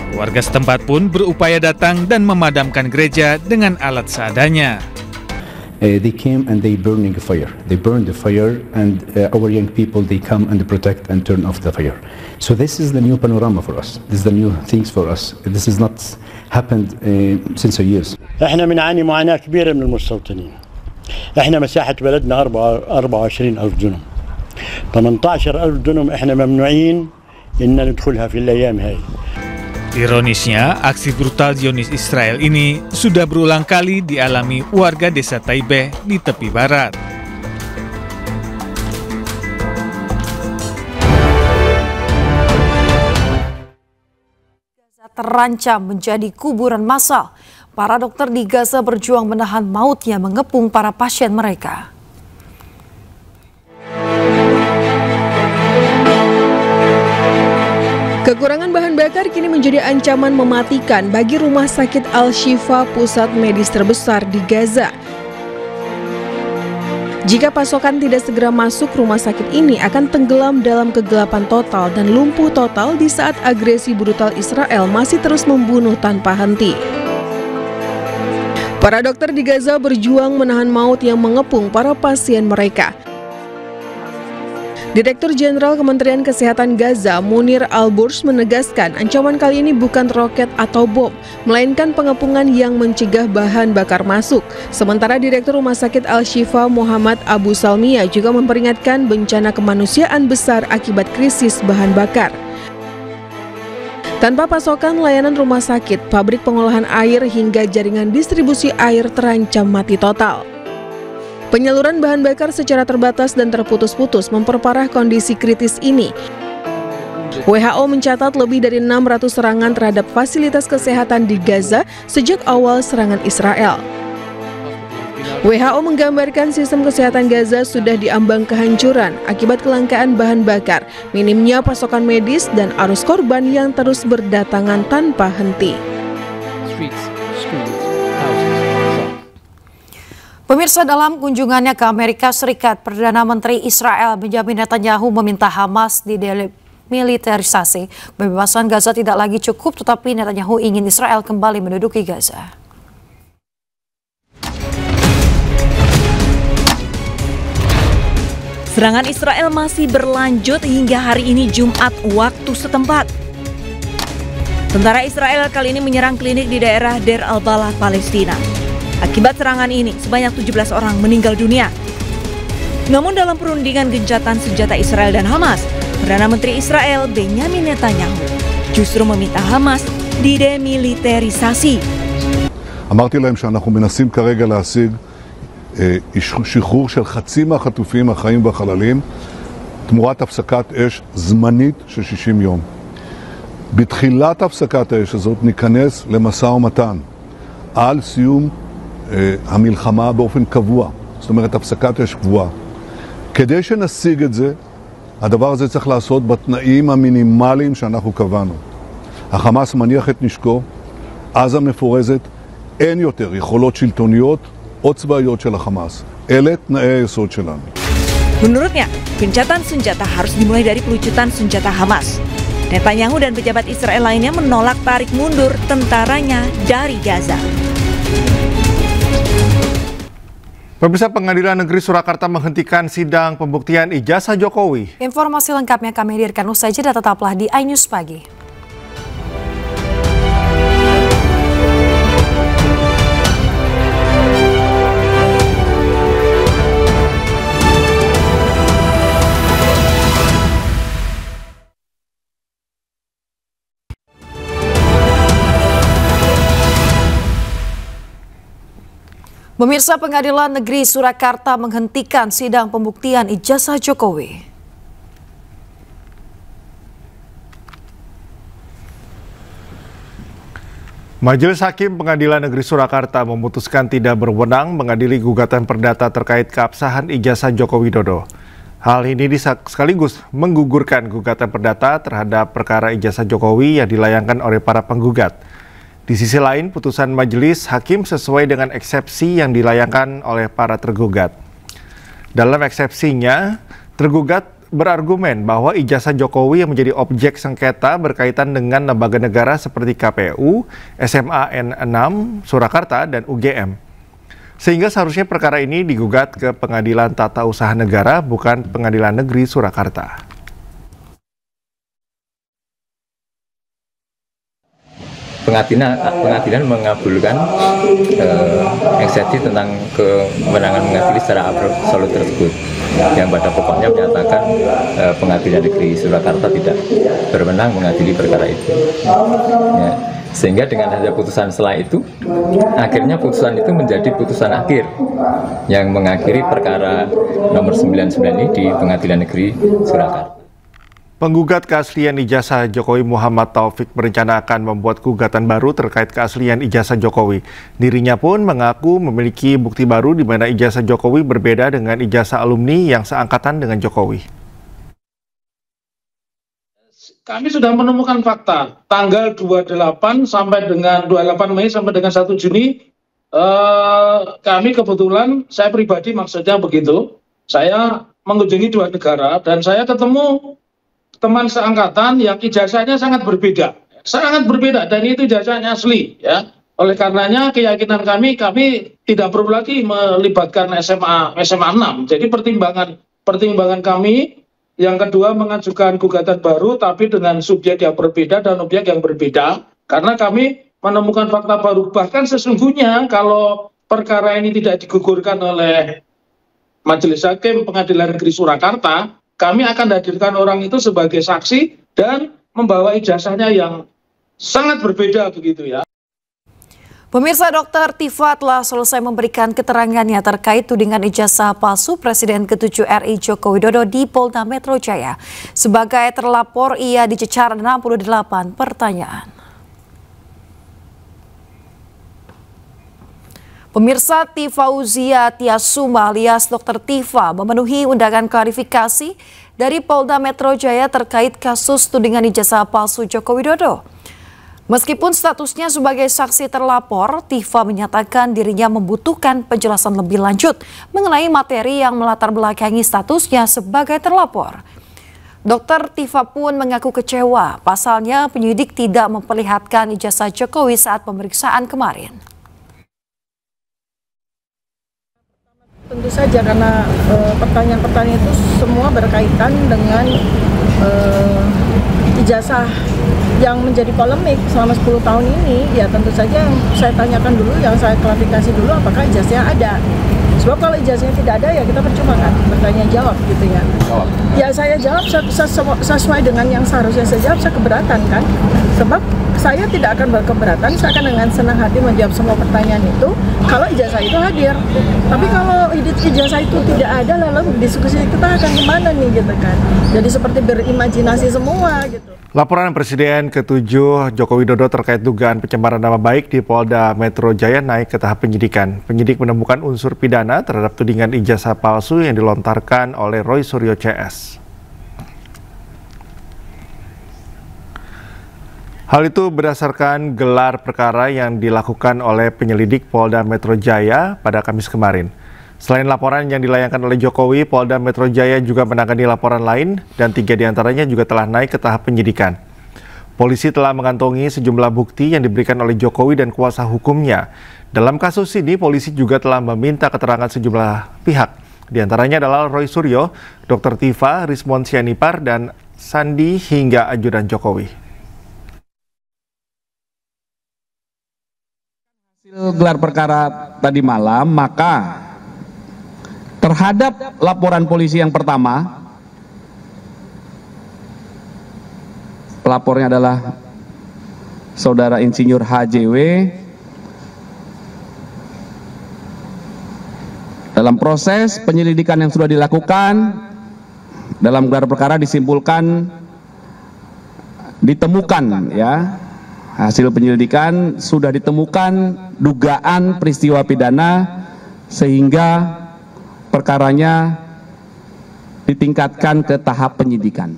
Warga setempat pun berupaya datang dan memadamkan gereja dengan alat seadanya. They came and they burning a fire. They burned the fire, and our young people, they come and protect and turn off the fire. So this is the new panorama for us. This is the new things for us. This is not happened since years. احنا بنعاني معاناة كبيرة من المستوطنين. احنا مساحة بلدنا 24,000 دنم. 18,000 دنم احنا ممنوعين ان ندخلها في الايام هاي. Ironisnya, aksi brutal Zionis Israel ini sudah berulang kali dialami warga desa Taibeh di tepi barat. Gaza terancam menjadi kuburan massal. Para dokter di Gaza berjuang menahan maut yang mengepung para pasien mereka. Kekurangan bahan bakar kini menjadi ancaman mematikan bagi Rumah Sakit Al-Shifa, pusat medis terbesar di Gaza. Jika pasokan tidak segera masuk, rumah sakit ini akan tenggelam dalam kegelapan total dan lumpuh total di saat agresi brutal Israel masih terus membunuh tanpa henti. Para dokter di Gaza berjuang menahan maut yang mengepung para pasien mereka. Direktur Jenderal Kementerian Kesehatan Gaza, Munir Al-Bursh, menegaskan ancaman kali ini bukan roket atau bom, melainkan pengepungan yang mencegah bahan bakar masuk. Sementara Direktur Rumah Sakit Al-Shifa, Muhammad Abu Salmiya, juga memperingatkan bencana kemanusiaan besar akibat krisis bahan bakar. Tanpa pasokan layanan rumah sakit, pabrik pengolahan air hingga jaringan distribusi air terancam mati total. Penyaluran bahan bakar secara terbatas dan terputus-putus memperparah kondisi kritis ini. WHO mencatat lebih dari 600 serangan terhadap fasilitas kesehatan di Gaza sejak awal serangan Israel. WHO menggambarkan sistem kesehatan Gaza sudah diambang kehancuran akibat kelangkaan bahan bakar, minimnya pasokan medis, dan arus korban yang terus berdatangan tanpa henti. Pemirsa, dalam kunjungannya ke Amerika Serikat, Perdana Menteri Israel Benjamin Netanyahu meminta Hamas dimiliterisasi. Pembebasan Gaza tidak lagi cukup, tetapi Netanyahu ingin Israel kembali menduduki Gaza. Serangan Israel masih berlanjut hingga hari ini Jumat waktu setempat. Tentara Israel kali ini menyerang klinik di daerah Deir al-Balah, Palestina. Akibat serangan ini, sebanyak 17 orang meninggal dunia. Namun dalam perundingan gencatan senjata Israel dan Hamas, Perdana Menteri Israel Benjamin Netanyahu justru meminta Hamas didemiliterisasi. אמרתי להם שאנחנו מנסים כרגע להשיג שחרור של חצי מהחטופים החיים והחללים תמורת הפסקת אש זמנית של 60 יום. בתחילת הפסקת האש הזאת ניכנס למשא ומתן על סיום המלחמה באופן קבוע, זאת אומרת הפסקת אש קבועה. כדי שנשיג את זה, הדבר הזה צריך לעשות בתנאים המינימליים שאנחנו קבענו. החמאס מניח את נשקו, עזה מפורזת, אין יותר יכולות שלטוניות או צבאיות של החמאס. אלה תנאי היסוד שלנו. Menurutnya, gencatan senjata harus dimulai dari pelucutan senjata Hamas. Netanyahu dan pejabat Israel lainnya menolak tarik mundur tentaranya dari Gaza. Pemirsa, Pengadilan Negeri Surakarta menghentikan sidang pembuktian ijazah Jokowi. Informasi lengkapnya kami hadirkan usai jeda, tetaplah di iNews Pagi. Pemirsa, Pengadilan Negeri Surakarta menghentikan sidang pembuktian ijazah Jokowi. Majelis Hakim Pengadilan Negeri Surakarta memutuskan tidak berwenang mengadili gugatan perdata terkait keabsahan ijazah Joko Widodo. Hal ini sekaligus menggugurkan gugatan perdata terhadap perkara ijazah Jokowi yang dilayangkan oleh para penggugat. Di sisi lain, putusan majelis hakim sesuai dengan eksepsi yang dilayangkan oleh para tergugat. Dalam eksepsinya, tergugat berargumen bahwa ijazah Jokowi yang menjadi objek sengketa berkaitan dengan lembaga negara seperti KPU, SMA N6 Surakarta, dan UGM. Sehingga seharusnya perkara ini digugat ke Pengadilan Tata Usaha Negara, bukan Pengadilan Negeri Surakarta. Pengadilan mengabulkan eksepsi tentang kewenangan mengadili secara absolut tersebut, yang pada pokoknya menyatakan Pengadilan Negeri Surakarta tidak berwenang mengadili perkara itu. Ya. Sehingga dengan hasil putusan setelah itu, akhirnya putusan itu menjadi putusan akhir yang mengakhiri perkara nomor 99 ini di Pengadilan Negeri Surakarta. Penggugat keaslian ijazah Jokowi Muhammad Taufik berencana akan membuat gugatan baru terkait keaslian ijazah Jokowi. Dirinya pun mengaku memiliki bukti baru di mana ijazah Jokowi berbeda dengan ijazah alumni yang seangkatan dengan Jokowi. Kami sudah menemukan fakta tanggal 28 sampai dengan 28 Mei sampai dengan 1 Juni kami kebetulan, saya pribadi maksudnya begitu, saya mengunjungi 2 negara dan saya ketemu teman seangkatan yang ijazahnya sangat berbeda dan itu ijazahnya asli, ya. Oleh karenanya keyakinan kami tidak perlu lagi melibatkan SMA 6. Jadi pertimbangan kami yang kedua mengajukan gugatan baru tapi dengan subjek yang berbeda dan objek yang berbeda karena kami menemukan fakta baru. Bahkan sesungguhnya kalau perkara ini tidak digugurkan oleh Majelis Hakim Pengadilan Negeri Surakarta, kami akan hadirkan orang itu sebagai saksi dan membawa ijazahnya yang sangat berbeda begitu ya. Pemirsa, Dr. Tifa telah selesai memberikan keterangannya terkait tudingan ijazah palsu Presiden ke-7 RI Joko Widodo di Polda Metro Jaya. Sebagai terlapor, ia dicecar 68 pertanyaan. Pemirsa, Tifauzia Tiasuma alias Dr. Tifa memenuhi undangan klarifikasi dari Polda Metro Jaya terkait kasus tudingan ijazah palsu Joko Widodo. Meskipun statusnya sebagai saksi terlapor, Tifa menyatakan dirinya membutuhkan penjelasan lebih lanjut mengenai materi yang melatar belakangi statusnya sebagai terlapor. Dr. Tifa pun mengaku kecewa, pasalnya penyidik tidak memperlihatkan ijazah Jokowi saat pemeriksaan kemarin. Tentu saja karena pertanyaan-pertanyaan itu semua berkaitan dengan ijazah yang menjadi polemik selama 10 tahun ini. Ya tentu saja yang saya tanyakan dulu, yang saya klarifikasi dulu apakah ijazahnya ada. Sebab kalau ijazahnya tidak ada ya kita percuma kan bertanya jawab gitu ya. Ya saya jawab sesuai dengan yang seharusnya saya jawab, saya keberatan kan. Sebab saya tidak akan berkeberatan, saya akan dengan senang hati menjawab semua pertanyaan itu kalau ijazah itu hadir. Tapi kalau ijazah itu tidak ada, lalu diskusi kita akan kemana nih gitu kan. Jadi seperti berimajinasi semua gitu. Laporan Presiden ke-7 Joko Widodo terkait dugaan pencemaran nama baik di Polda Metro Jaya naik ke tahap penyidikan. Penyidik menemukan unsur pidana terhadap tudingan ijazah palsu yang dilontarkan oleh Roy Suryo CS. Hal itu berdasarkan gelar perkara yang dilakukan oleh penyelidik Polda Metro Jaya pada Kamis kemarin. Selain laporan yang dilayangkan oleh Jokowi, Polda Metro Jaya juga menangani laporan lain dan 3 diantaranya juga telah naik ke tahap penyidikan. Polisi telah mengantongi sejumlah bukti yang diberikan oleh Jokowi dan kuasa hukumnya. Dalam kasus ini, polisi juga telah meminta keterangan sejumlah pihak. Di antaranya adalah Roy Suryo, Dr. Tifa, Rismon Sianipar, dan Sandi hingga ajudan Jokowi. Hasil gelar perkara tadi malam, maka terhadap laporan polisi yang pertama, pelapornya adalah Saudara Insinyur HJW. Dalam proses penyelidikan yang sudah dilakukan, dalam gelar perkara disimpulkan, ditemukan ya, hasil penyelidikan sudah ditemukan dugaan peristiwa pidana sehingga perkaranya ditingkatkan ke tahap penyidikan.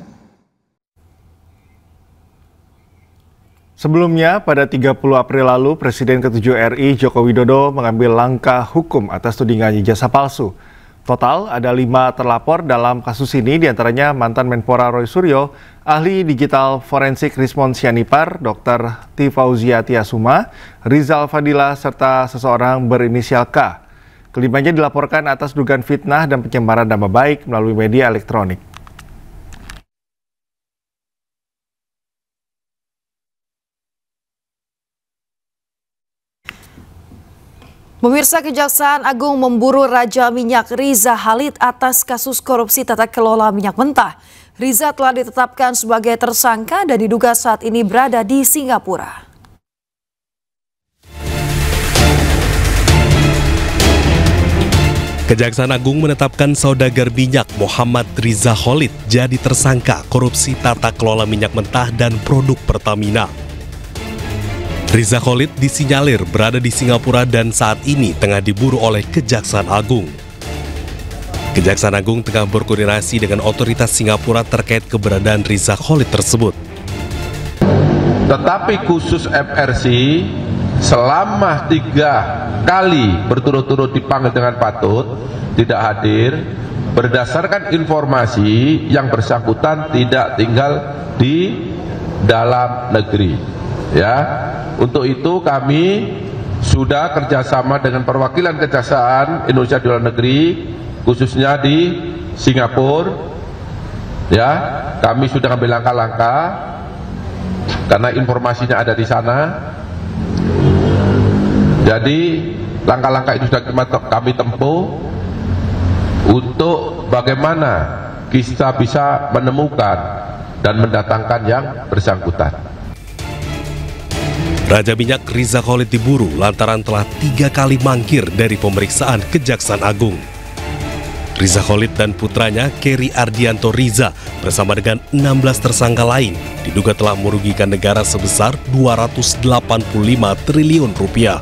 Sebelumnya, pada 30 April lalu, Presiden ke-7 RI Joko Widodo mengambil langkah hukum atas tudingan ijazah palsu. Total ada 5 terlapor dalam kasus ini, diantaranya mantan Menpora Roy Suryo, ahli digital forensik Rismon Sianipar, Dr. Tifauzia Tiasuma, Rizal Fadila, serta seseorang berinisial K. Kelimanya dilaporkan atas dugaan fitnah dan pencemaran nama baik melalui media elektronik. Pemirsa, Kejaksaan Agung memburu Raja Minyak Riza Khalid atas kasus korupsi tata kelola minyak mentah. Riza telah ditetapkan sebagai tersangka dan diduga saat ini berada di Singapura. Kejaksaan Agung menetapkan saudagar minyak Muhammad Riza Khalid jadi tersangka korupsi tata kelola minyak mentah dan produk Pertamina. Riza Khalid disinyalir berada di Singapura dan saat ini tengah diburu oleh Kejaksaan Agung. Kejaksaan Agung tengah berkoordinasi dengan otoritas Singapura terkait keberadaan Riza Khalid tersebut. Tetapi khusus FRC selama 3 kali berturut-turut dipanggil dengan patut tidak hadir, berdasarkan informasi yang bersangkutan tidak tinggal di dalam negeri. Ya, untuk itu kami sudah kerjasama dengan perwakilan kejaksaan Indonesia di luar negeri, khususnya di Singapura. Ya, kami sudah ambil langkah-langkah karena informasinya ada di sana. Jadi langkah-langkah itu sudah kami tempuh untuk bagaimana kita bisa menemukan dan mendatangkan yang bersangkutan. Raja Minyak Riza Khalid diburu lantaran telah 3 kali mangkir dari pemeriksaan Kejaksaan Agung. Riza Khalid dan putranya Keri Ardianto Riza bersama dengan 16 tersangka lain diduga telah merugikan negara sebesar 285 triliun rupiah.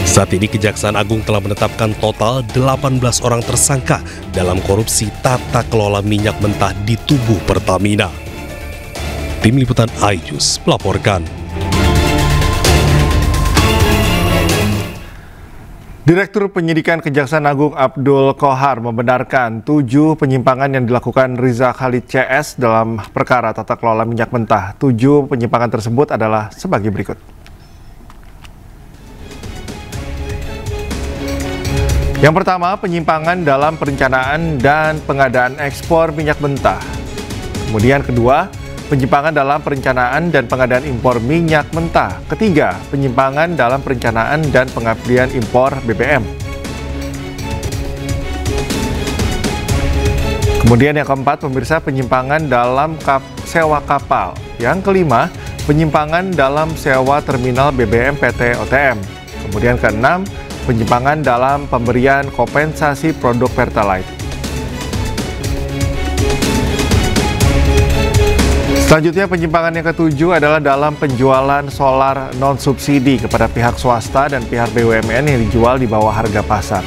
Saat ini Kejaksaan Agung telah menetapkan total 18 orang tersangka dalam korupsi tata kelola minyak mentah di tubuh Pertamina. Tim Liputan iNews melaporkan. Direktur Penyidikan Kejaksaan Agung Abdul Qohar membenarkan 7 penyimpangan yang dilakukan Riza Khalid CS dalam perkara tata kelola minyak mentah. 7 penyimpangan tersebut adalah sebagai berikut. Yang pertama, penyimpangan dalam perencanaan dan pengadaan ekspor minyak mentah. Kemudian kedua, penyimpangan dalam perencanaan dan pengadaan impor minyak mentah. Ketiga, penyimpangan dalam perencanaan dan pengabdian impor BBM. Kemudian yang keempat, pemirsa, penyimpangan dalam sewa kapal. Yang kelima, penyimpangan dalam sewa terminal BBM PT OTM. Kemudian keenam, penyimpangan dalam pemberian kompensasi produk Pertalite. Selanjutnya, penyimpangan yang ketujuh adalah dalam penjualan solar non-subsidi kepada pihak swasta dan pihak BUMN yang dijual di bawah harga pasar.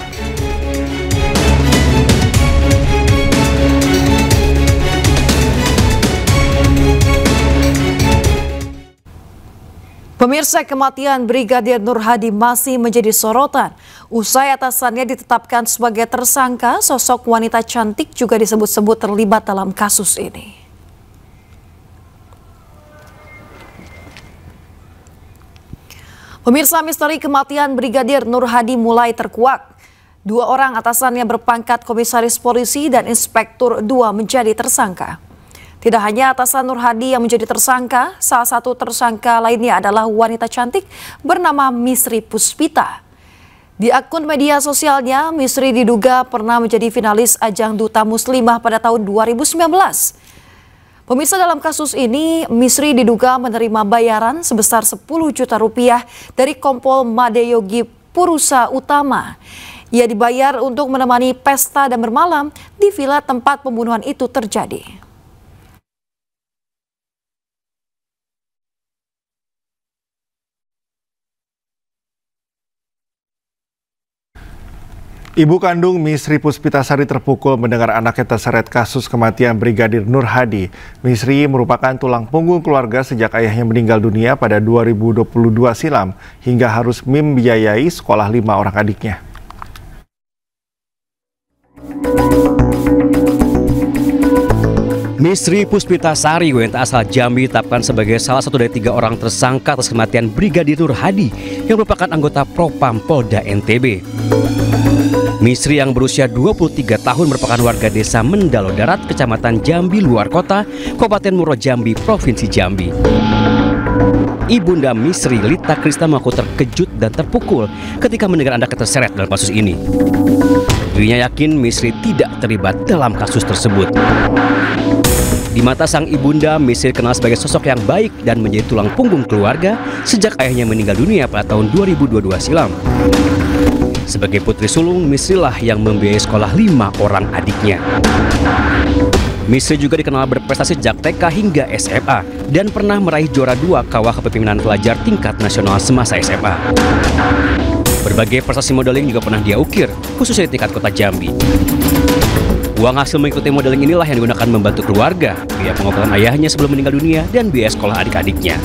Pemirsa, kematian Brigadir Nur Hadi masih menjadi sorotan. Usai atasannya ditetapkan sebagai tersangka, sosok wanita cantik juga disebut-sebut terlibat dalam kasus ini. Pemirsa, misteri kematian Brigadir Nur Hadi mulai terkuak. 2 orang atasannya berpangkat komisaris polisi dan inspektur 2 menjadi tersangka. Tidak hanya atasan Nur Hadi yang menjadi tersangka, salah satu tersangka lainnya adalah wanita cantik bernama Misri Puspita. Di akun media sosialnya, Misri diduga pernah menjadi finalis ajang Duta Muslimah pada tahun 2019. Pemirsa, dalam kasus ini, Misri diduga menerima bayaran sebesar 10 juta rupiah dari Kompol Madeyogi Purusa Utama. Ia dibayar untuk menemani pesta dan bermalam di villa tempat pembunuhan itu terjadi. Ibu kandung Misri Puspitasari terpukul mendengar anaknya terseret kasus kematian Brigadir Nur Hadi. Misri merupakan tulang punggung keluarga sejak ayahnya meninggal dunia pada 2022 silam hingga harus membiayai sekolah 5 orang adiknya. Misri Puspitasari, WNT asal Jambi, ditetapkan sebagai salah satu dari 3 orang tersangka atas kematian Brigadir Nur Hadi yang merupakan anggota Propam Polda NTB. Misri yang berusia 23 tahun merupakan warga desa Mendalo Darat, Kecamatan Jambi Luar Kota, Kabupaten Muaro Jambi, Provinsi Jambi. Ibunda Misri, Lita Krista, mengaku terkejut dan terpukul ketika mendengar anaknya terseret dalam kasus ini. Dirinya yakin Misri tidak terlibat dalam kasus tersebut. Di mata sang ibunda, Misri dikenal sebagai sosok yang baik dan menjadi tulang punggung keluarga sejak ayahnya meninggal dunia pada tahun 2022 silam. Sebagai putri sulung, Misri lah yang membiayai sekolah 5 orang adiknya. Misri juga dikenal berprestasi sejak TK hingga SMA dan pernah meraih juara 2 Kawah Kepemimpinan Pelajar tingkat nasional semasa SMA. Berbagai prestasi modeling juga pernah dia ukir, khususnya di tingkat kota Jambi. Uang hasil mengikuti modeling inilah yang digunakan membantu keluarga, biaya pengobatan ayahnya sebelum meninggal dunia, dan biaya sekolah adik-adiknya.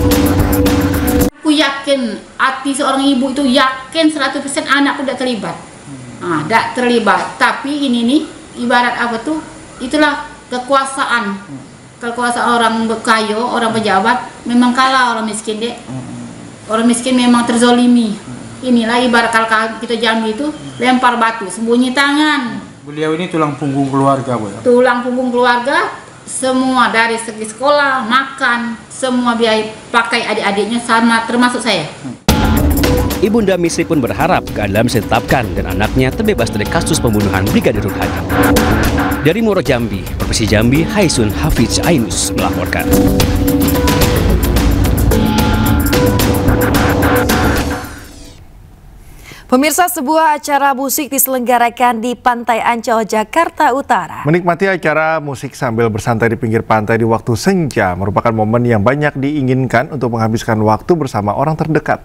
Aku yakin, hati seorang ibu itu yakin 100% anakku tidak terlibat. Tidak terlibat. Tapi ini nih, ibarat apa tuh, itulah kekuasaan. Kekuasaan orang kaya, orang pejabat, memang kalah orang miskin dek. Orang miskin memang terzolimi. Inilah ibarat kalau kita Jambi itu lempar batu, sembunyi tangan. Beliau ini tulang punggung keluarga, Bu. Tulang punggung keluarga, semua dari segi sekolah, makan, semua biaya pakai adik-adiknya sama termasuk saya. Ibunda Misri pun berharap keadilan bisa ditetapkan dan anaknya terbebas dari kasus pembunuhan Brigadir Hadi. Dari Muaro Jambi, Provinsi Jambi, Haisun Hafiz Ainus melaporkan. Pemirsa, sebuah acara musik diselenggarakan di Pantai Ancol, Jakarta Utara. Menikmati acara musik sambil bersantai di pinggir pantai di waktu senja merupakan momen yang banyak diinginkan untuk menghabiskan waktu bersama orang terdekat.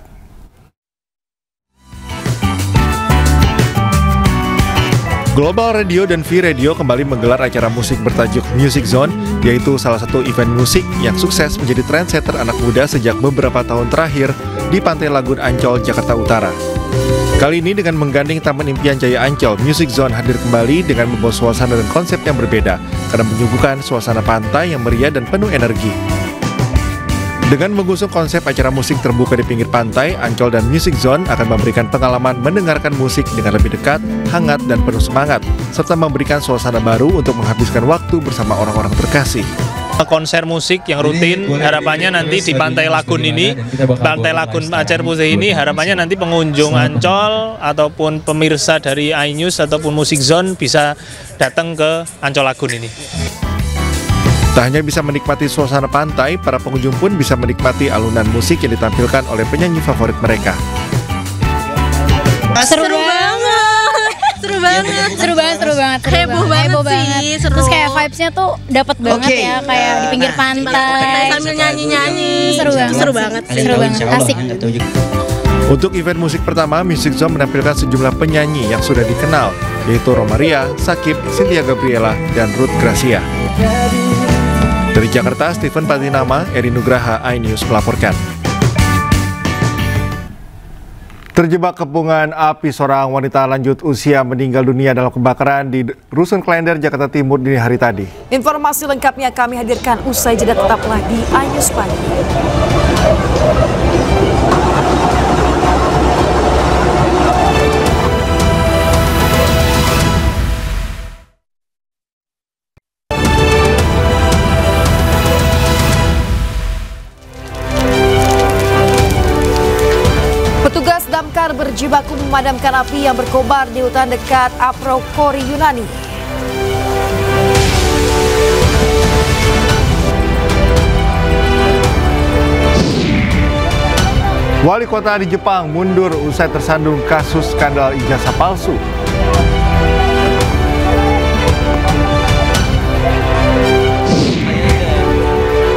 Global Radio dan V-Radio kembali menggelar acara musik bertajuk Music Zone, yaitu salah satu event musik yang sukses menjadi trendsetter anak muda sejak beberapa tahun terakhir di Pantai Lagun Ancol, Jakarta Utara. Kali ini dengan menggandeng Taman Impian Jaya Ancol, Music Zone hadir kembali dengan membawa suasana dan konsep yang berbeda karena menyuguhkan suasana pantai yang meriah dan penuh energi. Dengan mengusung konsep acara musik terbuka di pinggir pantai, Ancol dan Music Zone akan memberikan pengalaman mendengarkan musik dengan lebih dekat, hangat, dan penuh semangat, serta memberikan suasana baru untuk menghabiskan waktu bersama orang-orang terkasih. Konser musik yang rutin, harapannya nanti di Pantai Lagun ini, Pantai Lagun Acer Putih ini, harapannya nanti pengunjung Ancol ataupun pemirsa dari iNews ataupun Music Zone bisa datang ke Ancol Lagun ini. Tak hanya bisa menikmati suasana pantai, para pengunjung pun bisa menikmati alunan musik yang ditampilkan oleh penyanyi favorit mereka. Seru banget. Heboh banget sih. Terus kayak vibes-nya tuh dapat banget ya, kayak di pinggir pantai sambil nyanyi-nyanyi. Seru banget. Asik. Untuk event musik pertama, Music Zone menampilkan sejumlah penyanyi yang sudah dikenal, yaitu Romaria, Sakib, Cynthia Gabriela, dan Ruth Gracia. Dari Jakarta, Stephen Patinama, Eri Nugraha, iNews melaporkan. Terjebak kepungan api, seorang wanita lanjut usia meninggal dunia dalam kebakaran di Rusun Klender, Jakarta Timur dini hari tadi. Informasi lengkapnya kami hadirkan usai jeda, tetaplah di iNews Pagi. Petugas damkar berjibaku memadamkan api yang berkobar di hutan dekat Aprokori, Yunani. Wali kota di Jepang mundur usai tersandung kasus skandal ijazah palsu.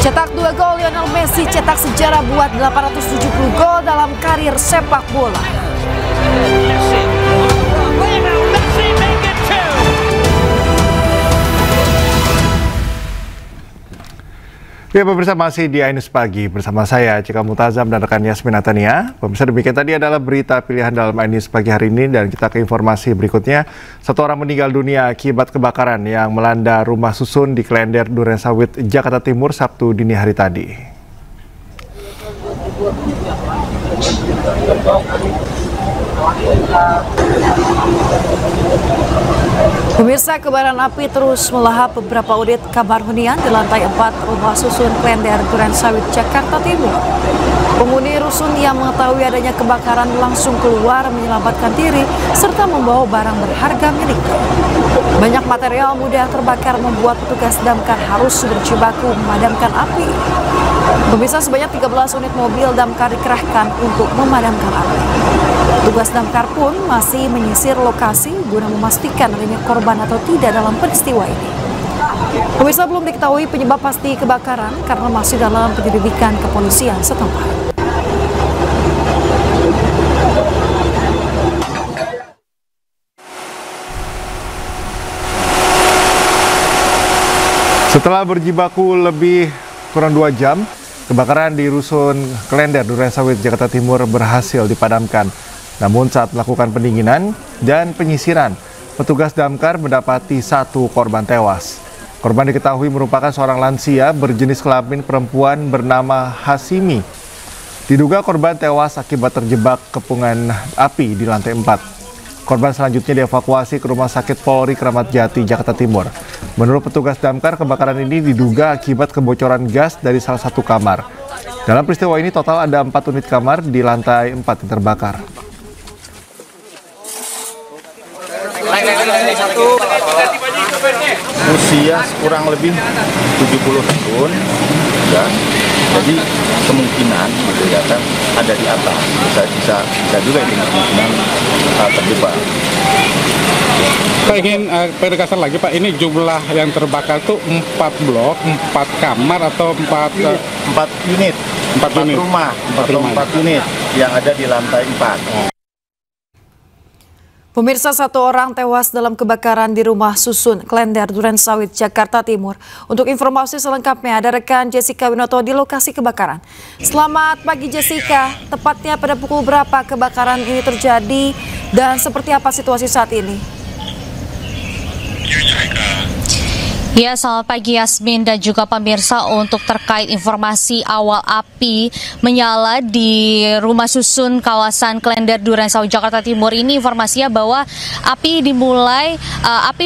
Cetak 2 gol, Lionel Messi cetak sejarah buat 870 gol dalam karir sepak bola. Ya, pemirsa, masih di iNews Pagi bersama saya Cika Mutazam dan rekan Yasmin Natania. Pemirsa, demikian tadi adalah berita pilihan dalam iNews Pagi hari ini, dan kita ke informasi berikutnya. 1 orang meninggal dunia akibat kebakaran yang melanda rumah susun di Klender, Durensawit, Jakarta Timur Sabtu dini hari tadi. Pemirsa, kebaran api terus melahap beberapa unit kamar hunian di lantai 4 rumah susun Klender, Durensawit, Jakarta Timur. Penghuni rusun yang mengetahui adanya kebakaran langsung keluar menyelamatkan diri serta membawa barang berharga miliknya. Banyak material mudah terbakar membuat petugas damkar harus berjibaku memadamkan api. Pemirsa, sebanyak 13 unit mobil damkar dikerahkan untuk memadamkan api. Petugas damkar pun masih menyisir lokasi guna memastikan adanya korban atau tidak dalam peristiwa ini. Pemirsa, belum diketahui penyebab pasti kebakaran karena masih dalam penyelidikan kepolisian setempat. Setelah berjibaku lebih kurang 2 jam, kebakaran di Rusun Klender, Durensawit, Jakarta Timur berhasil dipadamkan. Namun saat melakukan pendinginan dan penyisiran, petugas damkar mendapati 1 korban tewas. Korban diketahui merupakan seorang lansia berjenis kelamin perempuan bernama Hasimi. Diduga korban tewas akibat terjebak kepungan api di lantai 4. Korban selanjutnya dievakuasi ke Rumah Sakit Polri Kramat Jati, Jakarta Timur. Menurut petugas damkar, kebakaran ini diduga akibat kebocoran gas dari salah satu kamar. Dalam peristiwa ini total ada 4 unit kamar di lantai 4 yang terbakar. Usia kurang lebih 70 tahun, ya. Jadi kemungkinan gitu ya kan ada di atas, bisa juga itu kemungkinan terjebak. Pak ingin penegasan lagi Pak, ini jumlah yang terbakar tuh 4 blok, 4 kamar atau 4 unit, 4 rumah atau 4 unit yang ada di lantai 4. Pemirsa, 1 orang tewas dalam kebakaran di rumah susun Klender Durensawit, Jakarta Timur. Untuk informasi selengkapnya ada rekan Jessica Winoto di lokasi kebakaran. Selamat pagi Jessica, tepatnya pada pukul berapa kebakaran ini terjadi dan seperti apa situasi saat ini? Ya, selamat pagi Yasmin dan juga pemirsa. Untuk terkait informasi awal api menyala di rumah susun kawasan Klender Durensawit, Jakarta Timur ini, informasinya bahwa api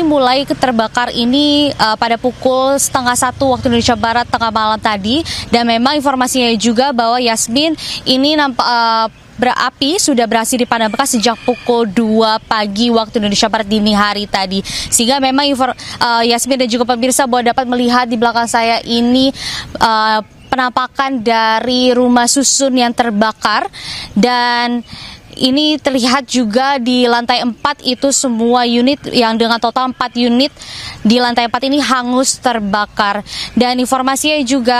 mulai terbakar ini pada pukul 12:30 waktu Indonesia Barat tengah malam tadi, dan memang informasinya juga bahwa Yasmin ini api sudah berhasil dipadamkan sejak pukul 2 pagi waktu Indonesia Barat dini hari tadi. Sehingga memang Yasmin dan juga pemirsa bahwa dapat melihat di belakang saya ini penampakan dari rumah susun yang terbakar, dan ini terlihat juga di lantai 4 itu semua unit yang dengan total 4 unit di lantai 4 ini hangus terbakar. Dan informasinya juga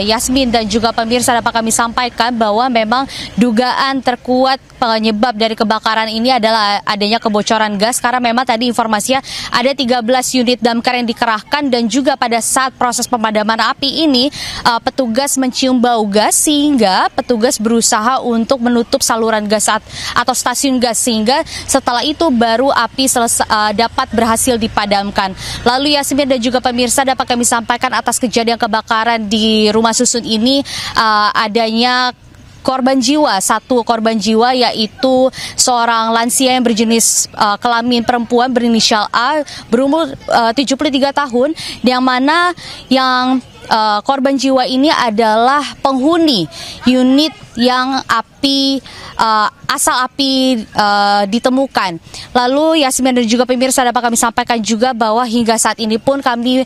Yasmin dan juga pemirsa dapat kami sampaikan bahwa memang dugaan terkuat penyebab dari kebakaran ini adalah adanya kebocoran gas, karena memang tadi informasinya ada 13 unit damkar yang dikerahkan, dan juga pada saat proses pemadaman api ini petugas mencium bau gas sehingga petugas berusaha untuk menutup saluran gas atau stasiun gas, sehingga setelah itu baru api dapat berhasil dipadamkan. Lalu Yasmin dan juga pemirsa dapat kami sampaikan atas kejadian kebakaran di rumah susun ini adanya korban jiwa, 1 korban jiwa, yaitu seorang lansia yang berjenis kelamin perempuan berinisial A berumur 73 tahun, yang mana korban jiwa ini adalah penghuni unit yang asal api ditemukan. Lalu Yasmin dan juga pemirsa dapat kami sampaikan juga bahwa hingga saat ini pun kami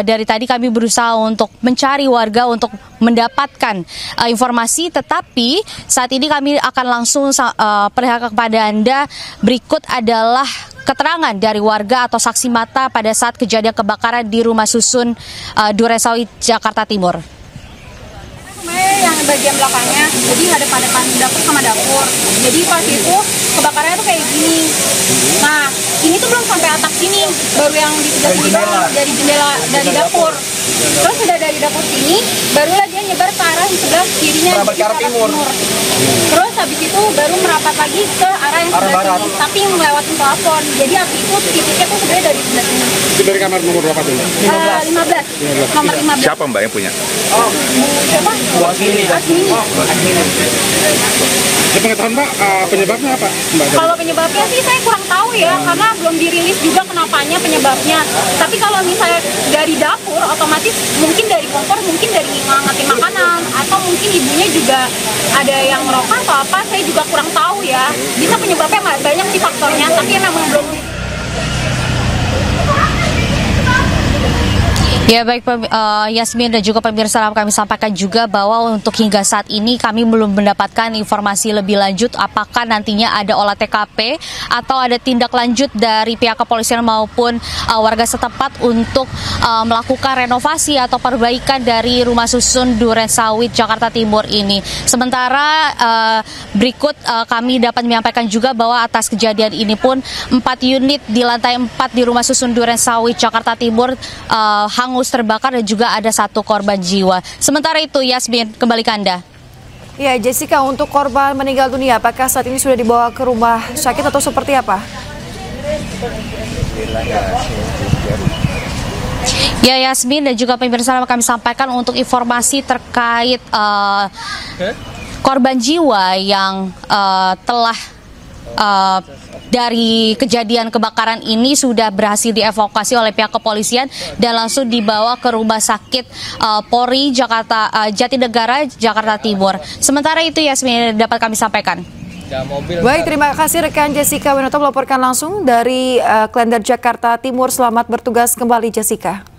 dari tadi kami berusaha untuk mencari warga untuk mendapatkan informasi, tetapi saat ini kami akan langsung perlihatkan kepada Anda. Berikut adalah keterangan dari warga atau saksi mata pada saat kejadian kebakaran di rumah susun Durensawit, Jakarta Timur. Yang bagian belakangnya, jadi ada hadapan dapur sama dapur. Jadi pas itu kebakarannya tuh kayak gini. Nah, ini tuh belum sampai atap sini, baru yang di sebelah sini doang, dari jendela dari dapur. Terus udah dari dapur sini, barulah dia nyebar ke arah sebelah kirinya, di arah timur. Terus habis itu baru merapat lagi ke arah yang sebelah sini, tapi melewati plafon. Jadi api itu titiknya tuh sebenarnya dari sebelah sini. Itu dari kamar nomor berapa tuh? 15. Nomor 15. Siapa Mbak yang punya? Siapa? Asmini. Pengetahuan Mbak, penyebabnya apa? Kalau penyebabnya sih saya kurang tahu ya, karena belum dirilis juga kenapanya penyebabnya. Tapi kalau misalnya dari dapur, otomatis mungkin dari kompor, mungkin dari ngangetin makanan, atau mungkin ibunya juga ada yang merokok atau apa, saya juga kurang tahu ya. Bisa penyebabnya banyak sih faktornya, tapi memang belum. Ya baik Yasmin dan juga pemirsa, kami sampaikan juga bahwa untuk hingga saat ini kami belum mendapatkan informasi lebih lanjut apakah nantinya ada olah TKP atau ada tindak lanjut dari pihak kepolisian maupun warga setempat untuk melakukan renovasi atau perbaikan dari rumah susun Durensawit, Jakarta Timur ini. Sementara berikut kami dapat menyampaikan juga bahwa atas kejadian ini pun 4 unit di lantai 4 di rumah susun Durensawit, Jakarta Timur hangus terbakar dan juga ada 1 korban jiwa. Sementara itu Yasmin, kembali ke Anda. Ya Jessica, untuk korban meninggal dunia apakah saat ini sudah dibawa ke rumah sakit atau seperti apa? Ya Yasmin dan juga pemirsa, kami sampaikan untuk informasi terkait korban jiwa yang telah dari kejadian kebakaran ini sudah berhasil dievakuasi oleh pihak kepolisian dan langsung dibawa ke Rumah Sakit Polri Jatinegara, Jakarta Timur. Sementara itu Yasmin dapat kami sampaikan. Baik, terima kasih rekan Jessica Winoto melaporkan langsung dari Klender, Jakarta Timur. Selamat bertugas kembali Jessica.